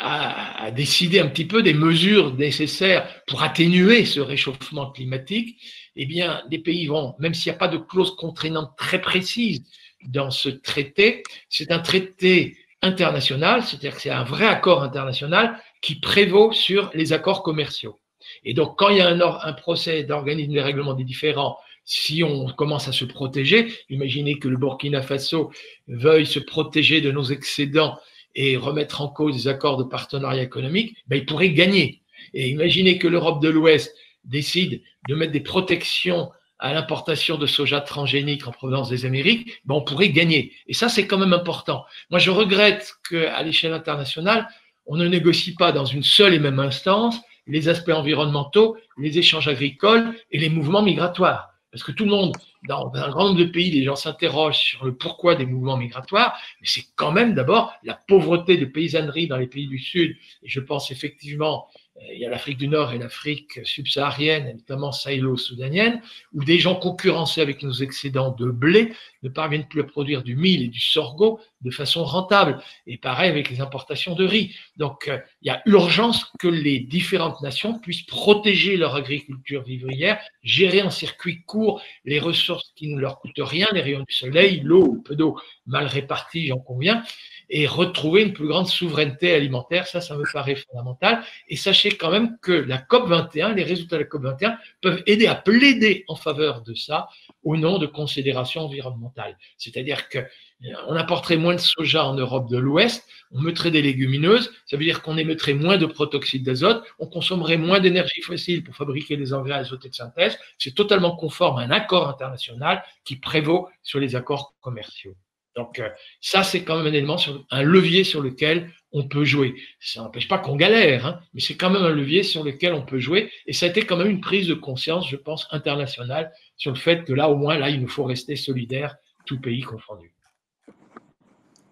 Speaker 2: a décidé un petit peu des mesures nécessaires pour atténuer ce réchauffement climatique. Eh bien, les pays vont, même s'il n'y a pas de clause contraignante très précise dans ce traité, c'est un traité international, c'est-à-dire que c'est un vrai accord international qui prévaut sur les accords commerciaux. Et donc, quand il y a un procès d'organisme de règlement des différends, si on commence à se protéger, imaginez que le Burkina Faso veuille se protéger de nos excédents et remettre en cause des accords de partenariat économique, ben, il pourrait gagner. Et imaginez que l'Europe de l'Ouest décide de mettre des protections à l'importation de soja transgénique en provenance des Amériques, ben on pourrait gagner. Et ça, c'est quand même important. Moi, je regrette qu'à l'échelle internationale, on ne négocie pas dans une seule et même instance les aspects environnementaux, les échanges agricoles et les mouvements migratoires. Parce que tout le monde, dans un grand nombre de pays, les gens s'interrogent sur le pourquoi des mouvements migratoires, mais c'est quand même d'abord la pauvreté de paysannerie dans les pays du Sud. Et je pense effectivement, il y a l'Afrique du Nord et l'Afrique subsaharienne, notamment sahélo-soudanienne, où des gens concurrencés avec nos excédents de blé ne parviennent plus à produire du mil et du sorgho de façon rentable. Et pareil avec les importations de riz. Donc, il y a urgence que les différentes nations puissent protéger leur agriculture vivrière, gérer en circuit court les ressources qui ne leur coûtent rien, les rayons du soleil, l'eau, le peu d'eau mal répartie, j'en conviens, et retrouver une plus grande souveraineté alimentaire. Ça me paraît fondamental. Et sachez quand même que la COP21, les résultats de la COP21 peuvent aider à plaider en faveur de ça au nom de considérations environnementales. C'est-à-dire qu'on apporterait moins de soja en Europe de l'Ouest, on mettrait des légumineuses, ça veut dire qu'on émettrait moins de protoxyde d'azote, on consommerait moins d'énergie fossile pour fabriquer des engrais azotés de synthèse. C'est totalement conforme à un accord international qui prévaut sur les accords commerciaux. Donc ça, c'est quand même un élément, un levier sur lequel on peut jouer. Ça n'empêche pas qu'on galère, hein, mais c'est quand même un levier sur lequel on peut jouer. Et ça a été quand même une prise de conscience, je pense, internationale, sur le fait que là, au moins, là, il nous faut rester solidaires, tout pays confondu.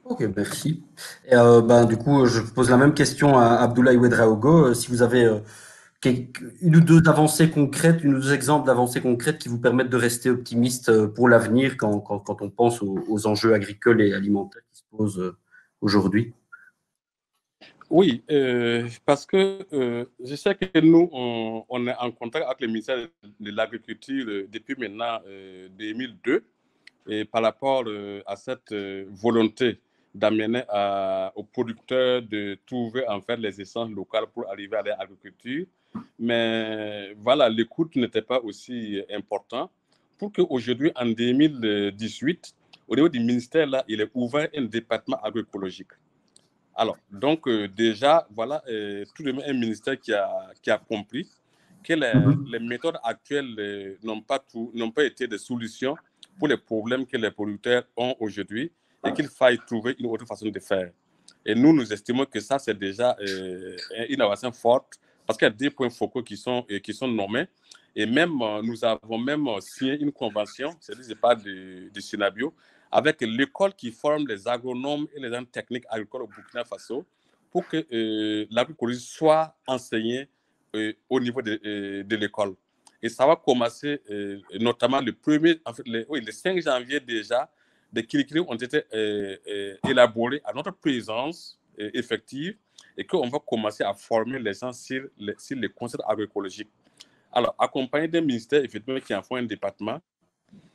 Speaker 1: Ok, merci. Et, du coup, je pose la même question à Abdoulaye Ouedraogo. Si vous avez une ou deux avancées concrètes, une ou deux exemples d'avancées concrètes qui vous permettent de rester optimiste pour l'avenir quand on pense aux enjeux agricoles et alimentaires qui se posent aujourd'hui.
Speaker 3: Oui, parce que je sais que nous, on est en contact avec le ministère de l'Agriculture depuis maintenant 2002, et par rapport à cette volonté d'amener aux producteurs de trouver en fait les essences locales pour arriver à l'agriculture. Mais voilà, l'écoute n'était pas aussi important pour qu'aujourd'hui, en 2018, au niveau du ministère, là, il est ouvert un département agroécologique. Alors, donc déjà, voilà, tout de même un ministère qui a compris que les méthodes actuelles n'ont pas été des solutions pour les problèmes que les producteurs ont aujourd'hui et qu'il faille trouver une autre façon de faire. Et nous estimons que ça, c'est déjà une avancée forte parce qu'il y a des points focaux qui sont nommés. Et même, nous avons même signé une convention, c'est-à-dire, je parle du Synabio, avec l'école qui forme les agronomes et les agents techniques agricoles au Burkina Faso pour que l'agroécologie soit enseignée au niveau de l'école. Et ça va commencer notamment le 5 janvier déjà, des curriculums ont été élaborés à notre présence effective et qu'on va commencer à former les gens sur les concepts agroécologiques. Alors, accompagné d'un ministère effectivement qui en font un département,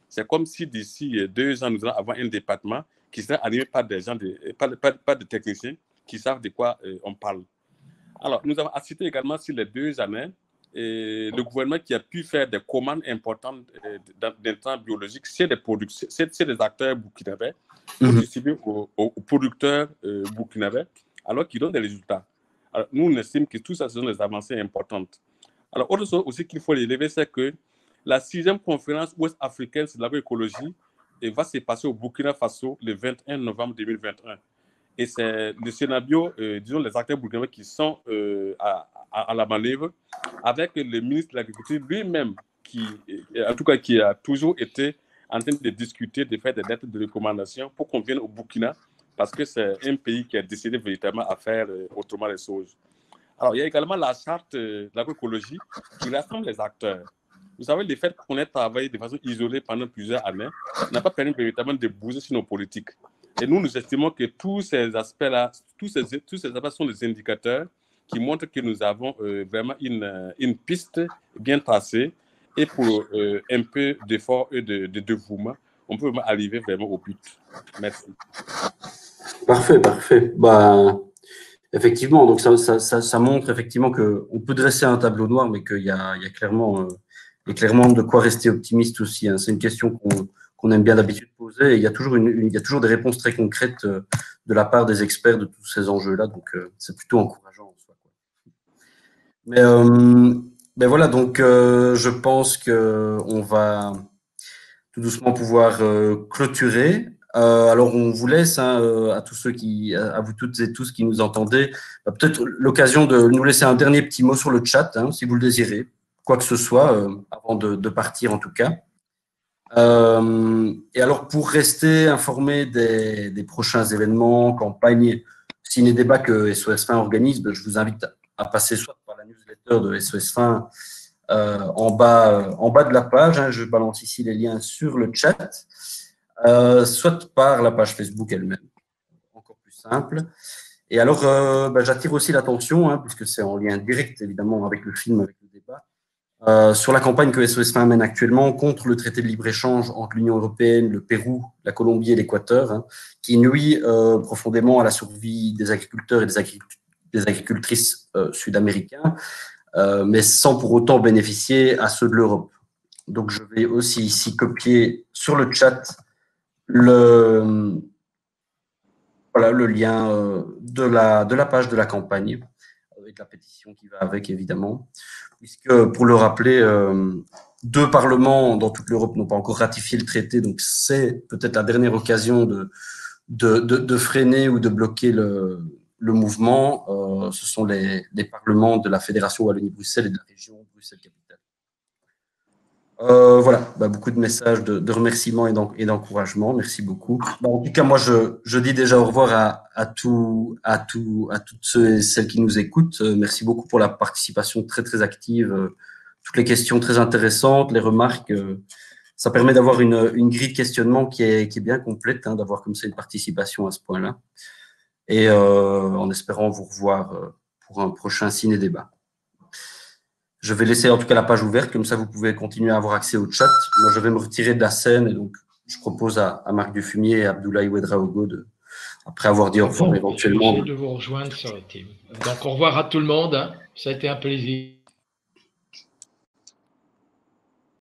Speaker 3: c'est comme si d'ici 2 ans, nous allons avoir un département qui serait animé par des gens, pas de techniciens qui savent de quoi on parle. Alors, nous avons assisté également sur les 2 années le gouvernement qui a pu faire des commandes importantes d'intrants biologiques, c'est des acteurs burkinabés pour distribuer aux producteurs burkinabés, alors qu'ils donnent des résultats. Alors, nous, on estime que tout ça, ce sont des avancées importantes. Alors, autre chose aussi qu'il faut relever, c'est que la 6e conférence ouest-africaine sur l'agroécologie va se passer au Burkina Faso le 21 novembre 2021. Et c'est le Synabio, disons les acteurs burkinabés qui sont à la manœuvre, avec le ministre de l'Agriculture lui-même, qui a toujours été en train de discuter, de faire des lettres de recommandation pour qu'on vienne au Burkina, parce que c'est un pays qui a décidé véritablement à faire autrement les choses. Alors, il y a également la charte de l'agroécologie qui rassemble les acteurs. Vous savez, le fait qu'on ait travaillé de façon isolée pendant plusieurs années n'a pas permis véritablement de bouger sur nos politiques. Et nous estimons que tous ces aspects-là, tous ces aspects sont des indicateurs qui montrent que nous avons vraiment une piste bien tracée. Et pour un peu d'effort et de dévouement, on peut vraiment arriver vraiment au but. Merci.
Speaker 1: Parfait, parfait. Bah, effectivement, donc ça montre effectivement qu'on peut dresser un tableau noir, mais qu'il y a clairement, de quoi rester optimiste aussi, hein. C'est une question qu'on aime bien d'habitude poser, et il y a toujours il y a toujours des réponses très concrètes de la part des experts de tous ces enjeux-là, donc c'est plutôt encourageant en soi, quoi. Mais voilà, donc je pense que on va tout doucement pouvoir clôturer. Alors on vous laisse, hein, à tous ceux à vous toutes et tous qui nous entendez, peut-être l'occasion de nous laisser un dernier petit mot sur le chat, hein, si vous le désirez, quoi que ce soit, avant de partir en tout cas. Et alors pour rester informé des prochains événements, campagnes, ciné-débats que SOS Fin organise, je vous invite à passer soit par la newsletter de SOS Fin en bas de la page, hein, je balance ici les liens sur le chat, soit par la page Facebook elle-même, encore plus simple. Et alors, j'attire aussi l'attention, hein, puisque c'est en lien direct évidemment avec le film, avec le débat, sur la campagne que SOS Fin mène actuellement contre le traité de libre-échange entre l'Union européenne, le Pérou, la Colombie et l'Équateur, hein, qui nuit profondément à la survie des agriculteurs et des agricultrices sud-américains, mais sans pour autant bénéficier à ceux de l'Europe. Donc, je vais aussi ici copier sur le chat le lien de la page de la campagne, avec la pétition qui va avec, évidemment, puisque, pour le rappeler, 2 parlements dans toute l'Europe n'ont pas encore ratifié le traité, donc c'est peut-être la dernière occasion de freiner ou de bloquer le mouvement. Ce sont les parlements de la Fédération Wallonie-Bruxelles et de la région Bruxelles-Capitale. Voilà, beaucoup de messages de remerciements et d'encouragement. Merci beaucoup. En tout cas, moi, je dis déjà au revoir à toutes ceux et celles qui nous écoutent. Merci beaucoup pour la participation très, très active, toutes les questions très intéressantes, les remarques. Ça permet d'avoir une grille de questionnement qui est bien complète, hein, d'avoir comme ça une participation à ce point-là. Et en espérant vous revoir pour un prochain ciné-débat. Je vais laisser en tout cas la page ouverte, comme ça vous pouvez continuer à avoir accès au chat. Moi, je vais me retirer de la scène, et donc je propose à Marc Dufumier et à Abdoulaye Ouedraogo, après avoir dit au revoir éventuellement,
Speaker 2: de vous rejoindre sur le team. Donc au revoir à tout le monde, hein. Ça a été un plaisir.